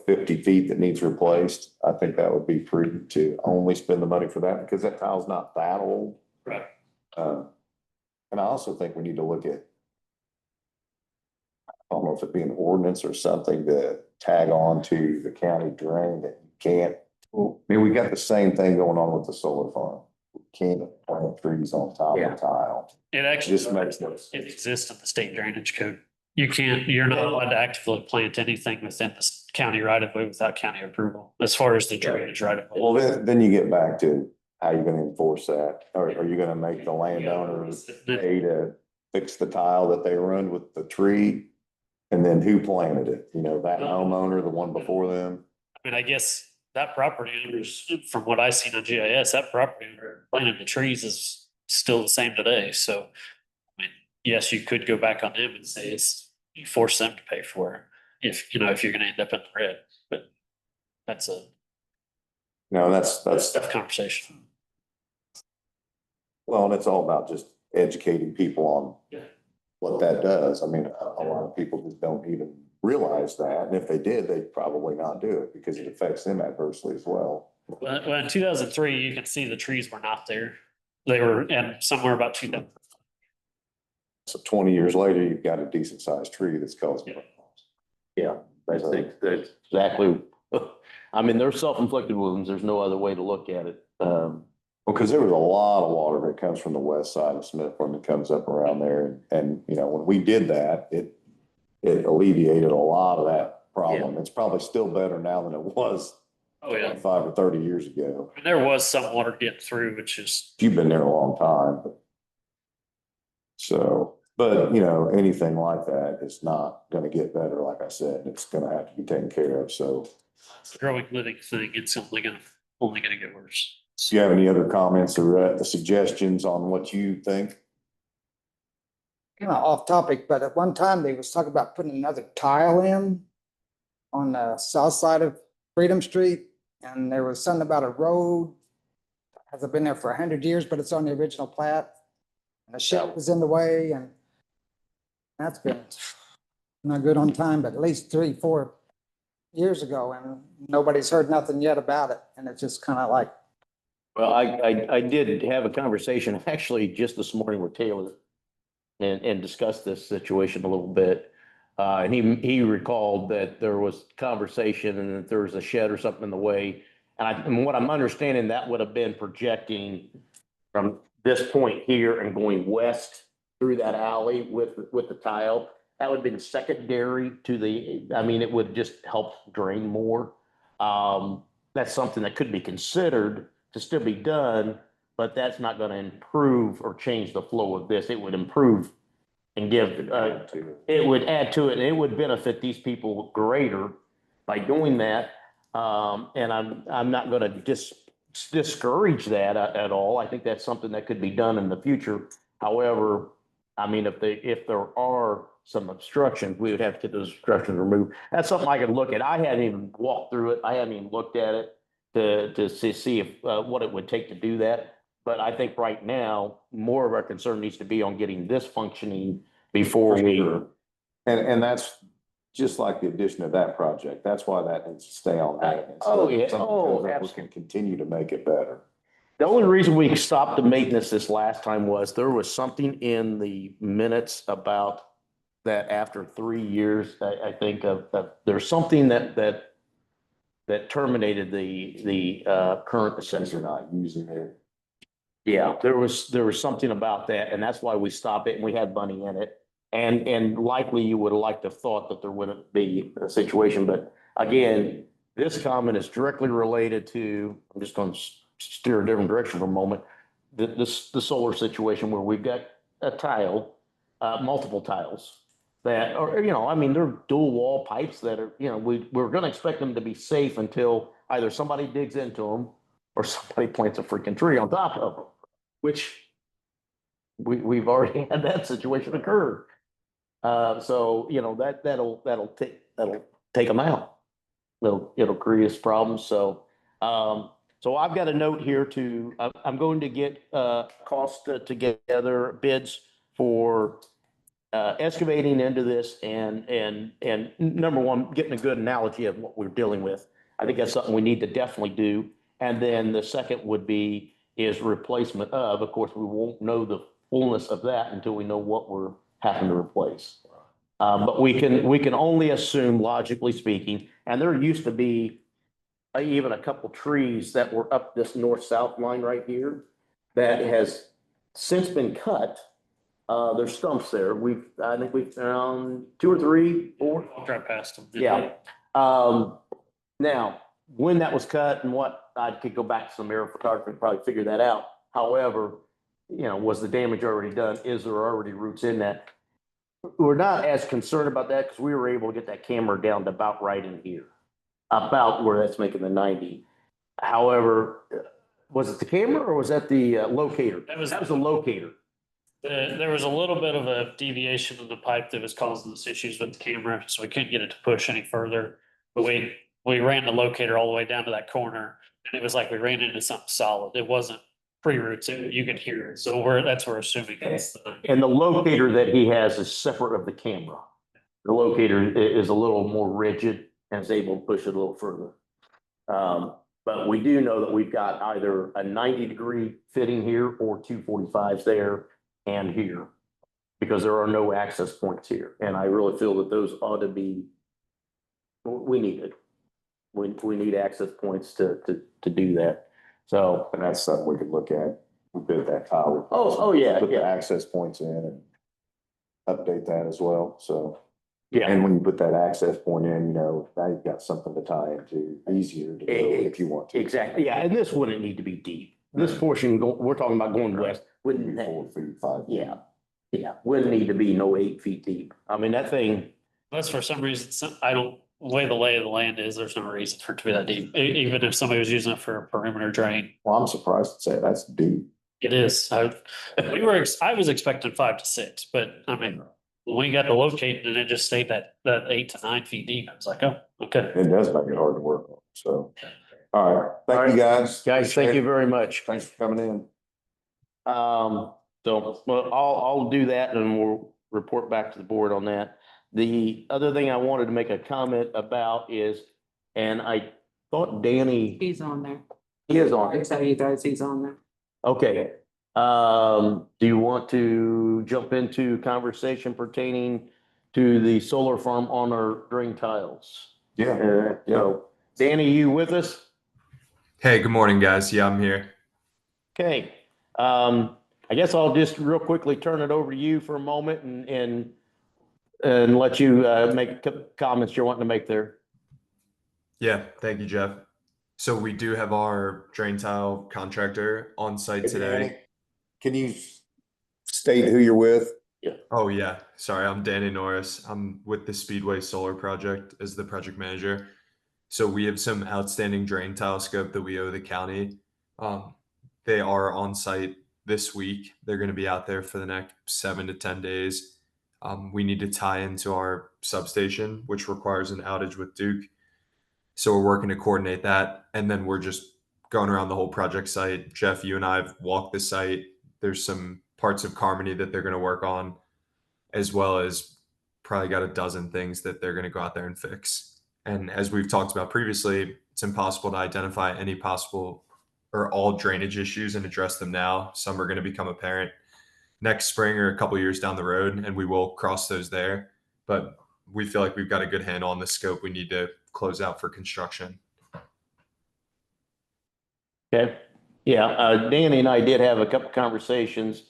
50 feet that needs replaced. I think that would be prudent to only spend the money for that because that tile's not that old. right. And I also think we need to look at, I don't know if it'd be an ordinance or something to tag on to the county drain that you can't. We got the same thing going on with the solar farm. We can't plant trees on top of the tile. It actually Just makes no sense. it exists in the state drainage code. You're not allowed to actively plant anything within the county right of way without county approval, as far as the drainage right of way. Well, then you get back to how you're gonna enforce that. Or are you gonna make the landowner pay to fix the tile that they ruined with the tree? And then who planted it? That homeowner, the one before them? I mean, I guess that property owners, from what I seen on GIS, that property owner planting the trees is still the same today. So, I mean, yes, you could go back on them and say you force them to pay for it if you're going to end up in the red. But that's a That's tough conversation. well, and it's all about just educating people on what that does. A lot of people just don't even realize that. And if they did, they'd probably not do it because it affects them adversely as well. Well, in 2003, you can see the trees were not there. They were somewhere about 2000. So 20 years later, you've got a decent sized tree that's causing problems. Yeah, I think that's exactly. They're self-inflicted wounds. There's no other way to look at it. Because there was a lot of water that comes from the west side of Smithland that comes up around there. And when we did that, it alleviated a lot of that problem. It's probably still better now than it was 25 or 30 years ago. And there was some water getting through, which is. You've been there a long time. But anything like that is not going to get better. Like I said, it's going to have to be taken care of. So growing living thing. It's only gonna get worse. Do you have any other comments or suggestions on what you think? Kind of off topic, but at one time they was talking about putting another tile in on the south side of Freedom Street, and there was something about a road. Hasn't been there for 100 years, but it's on the original plat. And the shed was in the way, and that's been not good on time, but at least 3-4 years ago, and nobody's heard nothing yet about it, and it's just kind of like, Well, I did have a conversation actually just this morning with Taylor and discussed this situation a little bit. And he recalled that there was conversation and that there was a shed or something in the way. And what I'm understanding, that would have been projecting from this point here and going west through that alley with the tile. That would have been secondary to I mean, it would just help drain more. That's something that could be considered to still be done, but that's not going to improve or change the flow of this. It would improve and give, it would add to it, and it would benefit these people greater by doing that. And I'm not going to discourage that at all. I think that's something that could be done in the future. However, I mean, if there are some obstructions, we would have to get those obstructions removed. That's something I could look at. I hadn't even walked through it. I hadn't even looked at it to see if what it would take to do that. But I think right now, more of our concern needs to be on getting this functioning before we. And that's just like the addition of that project. That's why that needs to stay on that. Oh, yeah. Something Oh, comes up, we absolutely. can continue to make it better. The only reason we stopped the maintenance this last time was there was something in the minutes about that after 3 years, I think there's something that terminated the current Since you're assessor. not using it. Yeah, there was something about that, and that's why we stopped it, and we had money in it. And likely you would have liked to have thought that there wouldn't be a situation, but again, this comment is directly related to, I'm just going to steer a different direction for a moment. The solar situation where we've got a tile, multiple tiles that are, I mean, they're dual wall pipes that are, we're going to expect them to be safe until either somebody digs into them or somebody plants a freaking tree on top of them, which we've already had that situation occur. So, that'll take them out. It'll create us problems. So, so I've got a note here I'm going to get, cost together bids for, excavating into this and number one, getting a good analogy of what we're dealing with. I think that's something we need to definitely do. And then the second is replacement of course, we won't know the fullness of that until we know what we're having to replace. But we can only assume, logically speaking, and there used to be even a couple trees that were up this north-south line right here that has since been cut. There's stumps there. I think we've found 2 or 3, 4. Drive past them. Yeah. Now, when that was cut and what, I could go back to some aerial photography and probably figure that out. However, was the damage already done? Is there already roots in that? We're not as concerned about that because we were able to get that camera down to about right in here, about where that's making the 90. However, was it the camera or was that the locator? That was a locator. There was a little bit of a deviation in the pipe that was causing us issues with the camera, so we couldn't get it to push any further. But we ran the locator all the way down to that corner, and it was like we ran into something solid. It wasn't pre-roots, you could hear it. So that's we're assuming. And the locator that he has is separate of the camera. The locator is a little more rigid and is able to push it a little further. But we do know that we've got either a 90-degree fitting here or 245s there and here, because there are no access points here. And I really feel that those ought to be, we need it. We need access points to do that. So. And that's something we could look at. We bid that tile. Oh, yeah, Put the yeah. access points in and update that as well, so. Yeah. And when you put that access point in, now you've got something to tie into, easier to do if you want to. Exactly. Yeah. And this wouldn't need to be deep. This portion, we're talking about going west, wouldn't. 4 feet, 5 feet. Yeah. Yeah. Wouldn't need to be no 8 feet deep. I mean, that thing. Unless for some reason, way the lay of the land is, there's no reason for it to be that deep, even if somebody was using it for a perimeter drain. Well, I'm surprised to say that's deep. It is. I was expecting 5 to 6, but I mean, when we got to locate and it just stayed that 8 to 9 feet deep, I was like, oh, okay. It does make it hard to work on, so. All right, thank you, guys. Guys, thank you very much. Thanks for coming in. So, well, I'll do that and we'll report back to the board on that. The other thing I wanted to make a comment about is, and I thought Danny, He's on there. he is on I it. tell you guys, he's on there. Okay. Do you want to jump into conversation pertaining to the solar farm on our drain tiles? Yeah, So, Danny, you with us? Hey, good morning, guys. Yeah, I'm here. Okay. I guess I'll just real quickly turn it over to you for a moment and let you make a couple comments you're wanting to make there. Yeah, thank you, Jeff. So we do have our drain tile contractor on site today. Can you state who you're with? Oh yeah, sorry, I'm Danny Norris. I'm with the Speedway Solar Project as the project manager. So we have some outstanding drain tile scope that we owe the county. They are on site this week. They're going to be out there for the next 7 to 10 days. We need to tie into our substation, which requires an outage with Duke. So we're working to coordinate that. And then we're just going around the whole project site. Jeff, you and I have walked the site. There's some parts of Carmody that they're going to work on, as well as probably got a dozen things that they're going to go out there and fix. And as we've talked about previously, it's impossible to identify any possible or all drainage issues and address them now. Some are going to become apparent next spring or a couple years down the road, and we will cross those there. But we feel like we've got a good handle on the scope we need to close out for construction. Okay. Yeah. Danny and I did have a couple conversations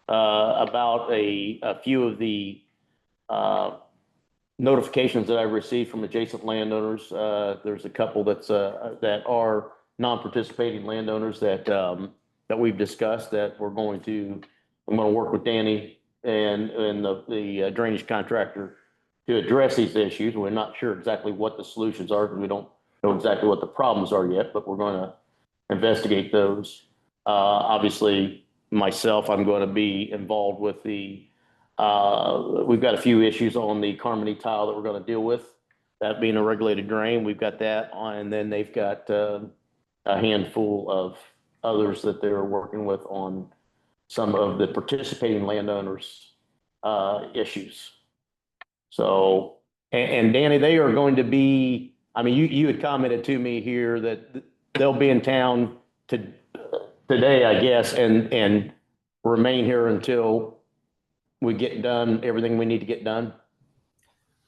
about a few of the notifications that I received from adjacent landowners. There's a couple that are non-participating landowners that we've discussed that I'm going to work with Danny and the drainage contractor to address these issues. We're not sure exactly what the solutions are because we don't know exactly what the problems are yet, but we're going to investigate those. Obviously, myself, I'm going to be involved with we've got a few issues on the Carmody tile that we're going to deal with. That being a regulated drain, we've got that on, and then they've got a handful of others that they're working with on some of the participating landowners' issues. So, and Danny, they are going to be, I mean, you had commented to me here that they'll be in town today, I guess, and remain here until we get done everything we need to get done.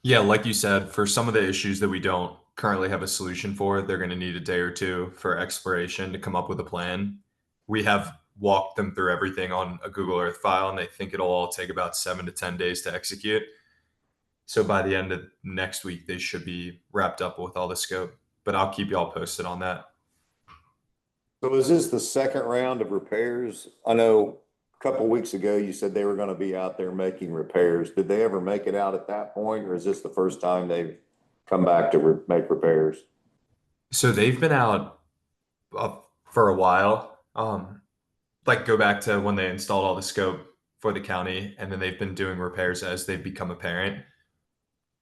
Yeah, like you said, for some of the issues that we don't currently have a solution for, they're going to need a day or two for exploration to come up with a plan. We have walked them through everything on a Google Earth file, and they think it'll all take about 7 to 10 days to execute. So by the end of next week, they should be wrapped up with all the scope, but I'll keep you all posted on that. So is this the second round of repairs? I know a couple of weeks ago, you said they were going to be out there making repairs. Did they ever make it out at that point, or is this the first time they've come back to make repairs? So they've been out for a while. Like go back to when they installed all the scope for the county, and then they've been doing repairs as they've become apparent.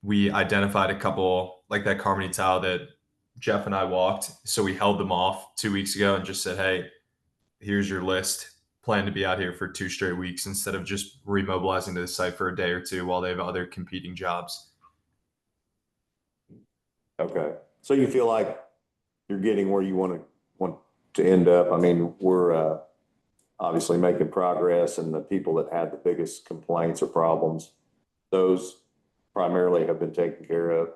We identified a couple, like that Carmody tile that Jeff and I walked. So we held them off 2 weeks ago and just said, hey, here's your list. Plan to be out here for 2 straight weeks instead of just remobilizing to the site for a day or two while they have other competing jobs. Okay. So you feel like you're getting where you want to end up? I mean, we're obviously making progress, and the people that had the biggest complaints or problems, those primarily have been taken care of.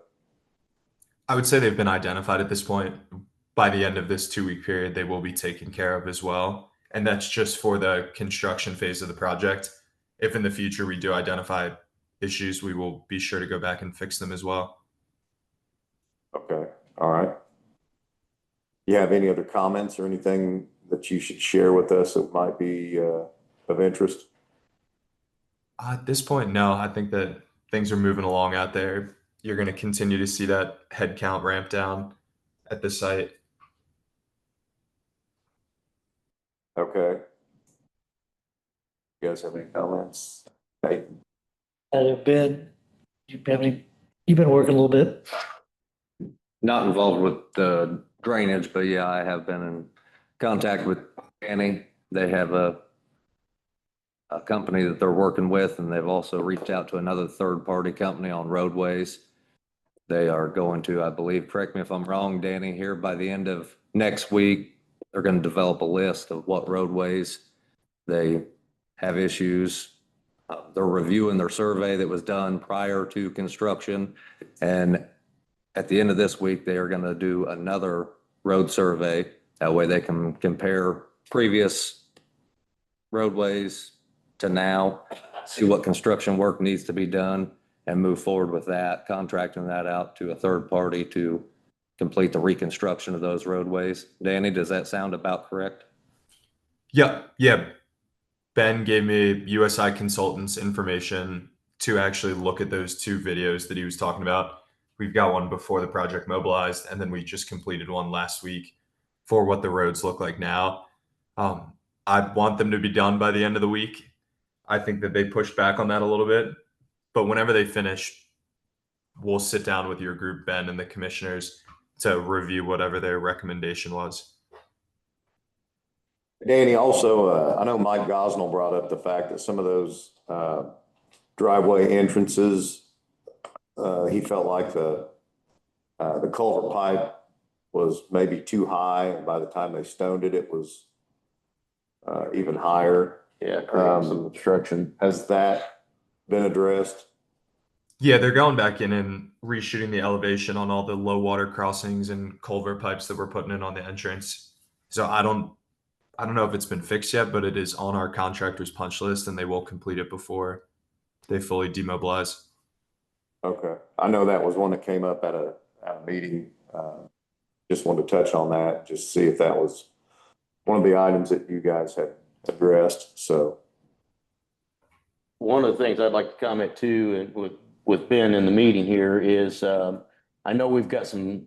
I would say they've been identified at this point. By the end of this 2-week period, they will be taken care of as well. And that's just for the construction phase of the project. If in the future we do identify issues, we will be sure to go back and fix them as well. Okay. All right. You have any other comments or anything that you should share with us that might be of interest? At this point, no. I think that things are moving along out there. you're going to continue to see that head count ramp down at the site. Okay. You guys have any comments? Hey, You've been working a little bit. Not involved with the drainage, but yeah, I have been in contact with Danny. They have a company that they're working with, and they've also reached out to another third-party company on roadways. They are going to, I believe, correct me if I'm wrong, Danny, here by the end of next week, they're going to develop a list of what roadways they have issues. They're reviewing their survey that was done prior to construction. And at the end of this week, they are going to do another road survey. That way they can compare previous roadways to now, see what construction work needs to be done and move forward with that, contracting that out to a third party to complete the reconstruction of those roadways. Danny, does that sound about correct? Yeah. Ben gave me USI Consultants information to actually look at those two videos that he was talking about. We've got one before the project mobilized, and then we just completed one last week for what the roads look like now. I want them to be done by the end of the week. I think that they pushed back on that a little bit, but whenever they finish, we'll sit down with your group, Ben, and the commissioners to review whatever their recommendation was. Danny, also, I know Mike Gosnell brought up the fact that some of those driveway entrances, he felt like the culvert pipe was maybe too high. By the time they stoned it, it was even higher. Yeah, creating some obstruction. Has that been addressed? Yeah, they're going back in and reshooting the elevation on all the low water crossings and culvert pipes that we're putting in on the entrance. So I don't know if it's been fixed yet, but it is on our contractor's punch list, and they will complete it before they fully demobilize. Okay. I know that was one that came up at a meeting. Just wanted to touch on that, just see if that was one of the items that you guys had addressed. So One of the things I'd like to comment too, and with Ben in the meeting here is, I know we've got some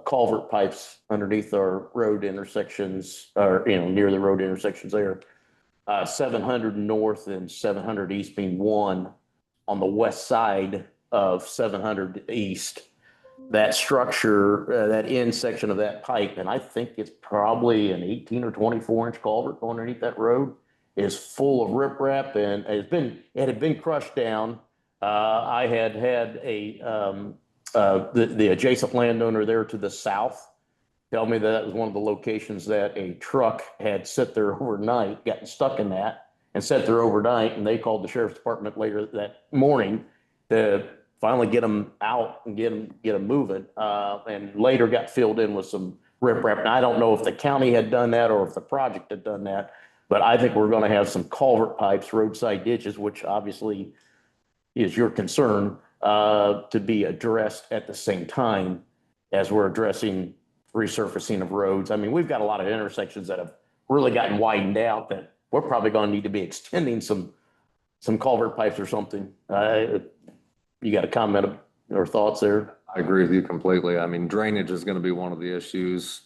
culvert pipes underneath our road intersections, or, near the road intersections there. 700 north and 700 east being one on the west side of 700 east. That structure, that end section of that pipe, and I think it's probably an 18 or 24-inch culvert going underneath that road, is full of riprap, and it had been crushed down. I had the adjacent landowner there to the south tell me that was one of the locations that a truck had sit there overnight, gotten stuck in that, and sat there overnight, and they called the sheriff's department later that morning to finally get them out and get them moving, and later got filled in with some riprap. And I don't know if the county had done that or if the project had done that, but I think we're going to have some culvert pipes, roadside ditches, which obviously is your concern, to be addressed at the same time as we're addressing resurfacing of roads. I mean, we've got a lot of intersections that have really gotten widened out that we're probably going to need to be extending some culvert pipes or something. You got a comment or thoughts there? I agree with you completely. I mean, drainage is going to be one of the issues,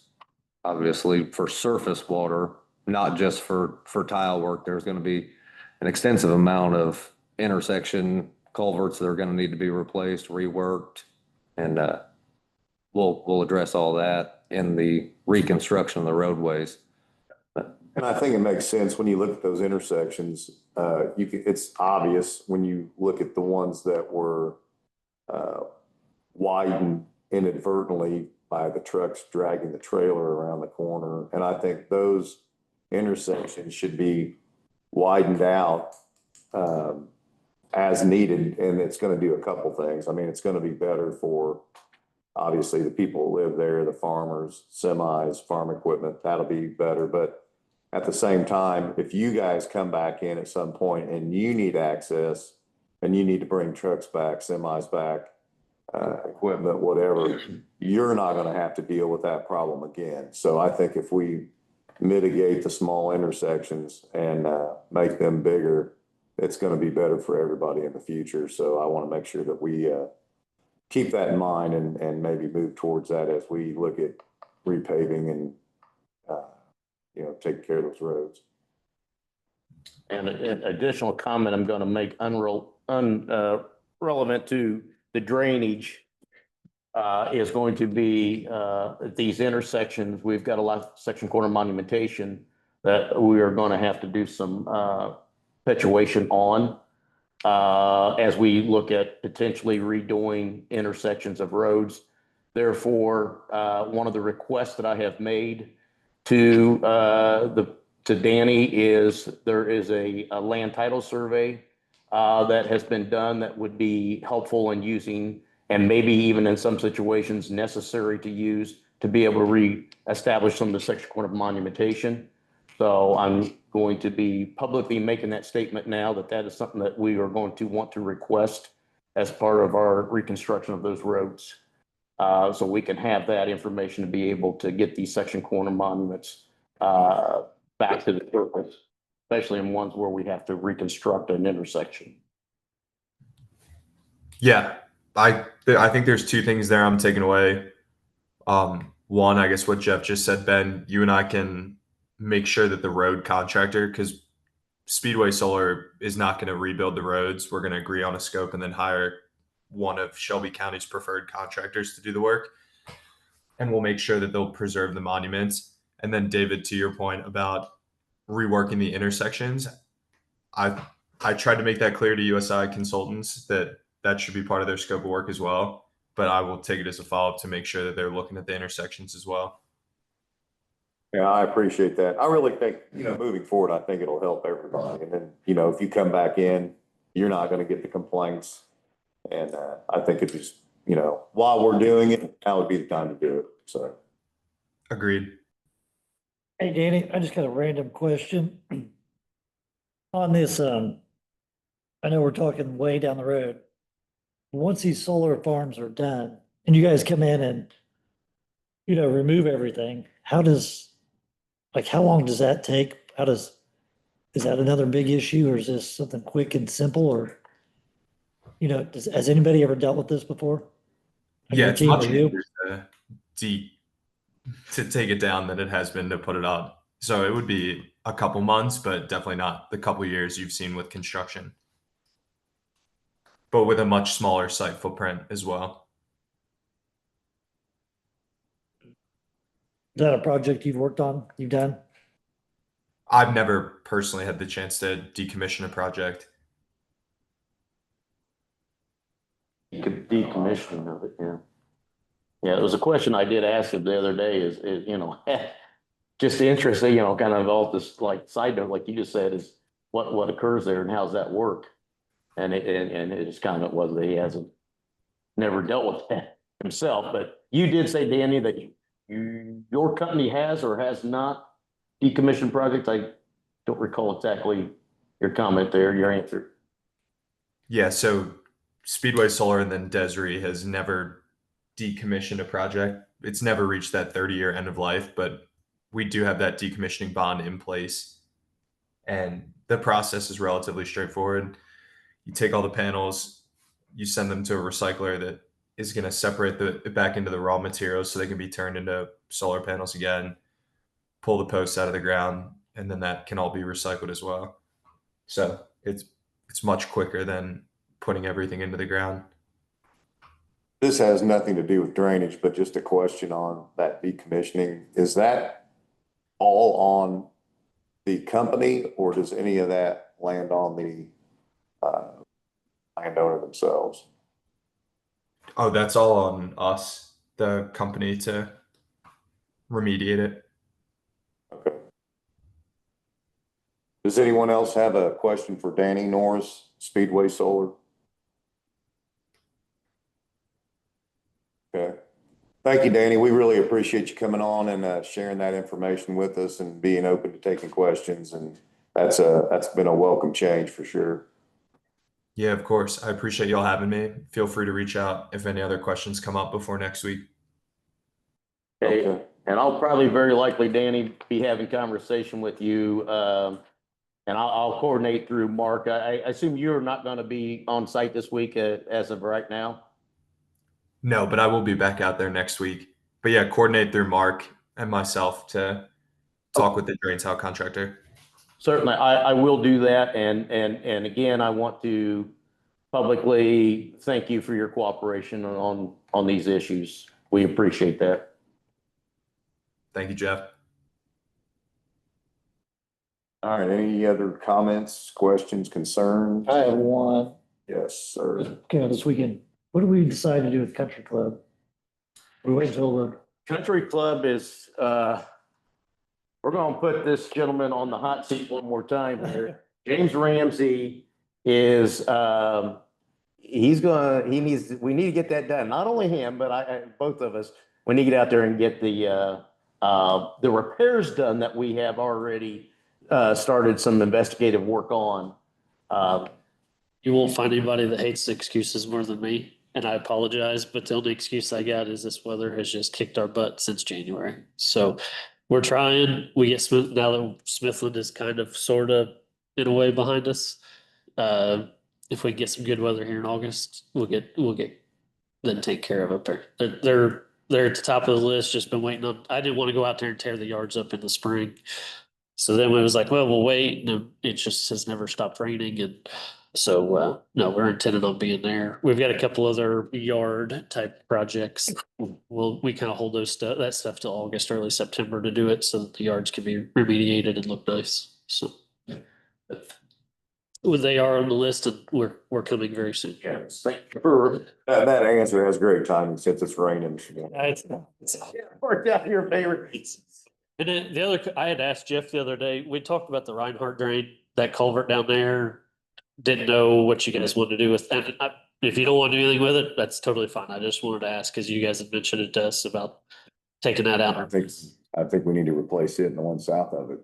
obviously, for surface water, not just for tile work. There's going to be an extensive amount of intersection culverts that are going to need to be replaced, reworked, and we'll address all that in the reconstruction of the roadways. and I think it makes sense when you look at those intersections. It's obvious when you look at the ones that were widened inadvertently by the trucks dragging the trailer around the corner. And I think those intersections should be widened out as needed. And it's going to do a couple things. I mean, it's going to be better for obviously the people who live there, the farmers, semis, farm equipment. That'll be better. But at the same time, if you guys come back in at some point and you need access and you need to bring trucks back, semis back, equipment, whatever, you're not going to have to deal with that problem again. So I think if we mitigate the small intersections and make them bigger, it's going to be better for everybody in the future. So I want to make sure that we keep that in mind and maybe move towards that as we look at repaving and, taking care of those roads. And an additional comment I'm gonna make relevant to the drainage is going to be at these intersections. We've got a lot of section corner monumentation that we are gonna have to do some perpetuation on as we look at potentially redoing intersections of roads. Therefore, one of the requests that I have made to Danny is there is a land title survey that has been done that would be helpful in using, and maybe even in some situations necessary to use to be able to reestablish some of the section corner monumentation. So I'm going to be publicly making that statement now that that is something that we are going to want to request as part of our reconstruction of those roads. So we can have that information to be able to get these section corner monuments back to the surface, especially in ones where we have to reconstruct an intersection. Yeah, I think there's two things there I'm taking away. One, I guess what Jeff just said, Ben, you and I can make sure that the road contractor, because Speedway Solar is not going to rebuild the roads. We're going to agree on a scope and then hire one of Shelby County's preferred contractors to do the work. And we'll make sure that they'll preserve the monuments. And then David, to your point about reworking the intersections, I tried to make that clear to USI consultants that that should be part of their scope of work as well. But I will take it as a follow-up to make sure that they're looking at the intersections as well. Yeah, I appreciate that. I really think, moving forward, I think it'll help everybody. And then, if you come back in, you're not going to get the complaints. And I think it just, while we're doing it, now would be the time to do it. So. Agreed. Hey, Danny, I just got a random question. On this, I know we're talking way down the road. Once these solar farms are done and you guys come in and, remove everything, how long does that take? Is that another big issue, or is this something quick and simple, or, has anybody ever dealt with this before? On Yeah, your it's team much or you? easier to take it down than it has been to put it up. So it would be a couple months, but definitely not the couple years you've seen with construction. But with a much smaller site footprint as well. Is that a project you've done? I've never personally had the chance to decommission a project. Decommissioning of it, yeah. Yeah, it was a question I did ask him the other day is, just interesting, kind of all this like side note, like you just said, is what occurs there and how's that work? And it just kind of was that he hasn't never dealt with that himself. But you did say, Danny, that your company has or has not decommissioned projects. I don't recall exactly your comment there, your answer. Yeah, so Speedway Solar and then Desiree has never decommissioned a project. It's never reached that 30-year end of life, but we do have that decommissioning bond in place. And the process is relatively straightforward. You take all the panels, you send them to a recycler that is going to separate it back into the raw materials so they can be turned into solar panels again, pull the posts out of the ground, and then that can all be recycled as well. So it's much quicker than putting everything into the ground. This has nothing to do with drainage, but just a question on that decommissioning. Is that all on the company, or does any of that land on the landowner themselves? Oh, that's all on us, the company, to remediate it. Okay. Does anyone else have a question for Danny Norris, Speedway Solar? Okay. Thank you, Danny. We really appreciate you coming on and sharing that information with us and being open to taking questions. And that's been a welcome change for sure. Yeah, of course. I appreciate y'all having me. Feel free to reach out if any other questions come up before next week. Okay. And I'll probably very likely, Danny, be having conversation with you. And I'll coordinate through Mark. I assume you're not going to be on site this week as of right now. No, but I will be back out there next week. But yeah, coordinate through Mark and myself to talk with the drain tile contractor. Certainly, I will do that. And again, I want to publicly thank you for your cooperation on these issues. We appreciate that. Thank you, Jeff. All right, any other comments, questions, concerns? I have one, Yes, sir. this weekend. What do we decide to do with Country Club? We wait until the, Country Club is, we're gonna put this gentleman on the hot seat one more time here. James Ramsey is, we need to get that done. Not only him, but both of us, we need to get out there and get the repairs done that we have already, started some investigative work on. You won't find anybody that hates the excuses more than me, and I apologize, but the only excuse I got is this weather has just kicked our butt since January. So we're trying, we get Smith, now that Smithland is kind of sort of in a way behind us. If we get some good weather here in August, we'll get them take care of up there. They're at the top of the list, just been waiting on, I didn't want to go out there and tear the yards up in the spring. So then it was like, well, we'll wait, and it just has never stopped raining, and so, no, we're intending on being there. We've got a couple other yard type projects. We kind of hold that stuff till August, early September to do it, so that the yards can be remediated and look nice, so. Well, they are on the list, and we're coming very soon. Yes, thank you for, That answer has great timing since it's raining. It's worked out your favor. And then the other, I had asked Jeff the other day, we talked about the Reinhardt drain, that culvert down there. Didn't know what you guys wanted to do with, and if you don't want to do anything with it, that's totally fine. I just wanted to ask, because you guys had mentioned it to us about taking that I out. think we need to replace it and the one south of it.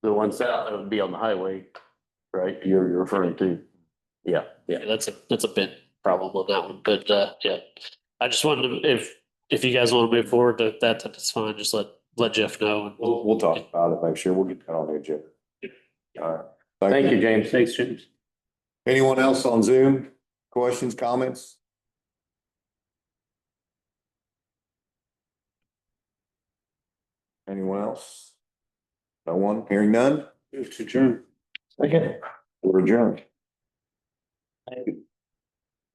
The one south, that would be on the highway, right? You're referring to? Yeah, yeah. Yeah, that's a bit problem on that one, but, yeah. I just wanted to, if you guys want to move forward to that, that's fine. Just let Jeff know. And We'll talk about it, make sure we'll get that on the agenda. All right. Thank you, James. Thanks, James. Anyone else on Zoom? Questions, comments? Anyone else? No one? Hearing none? Move to adjourn. okay. We're adjourned.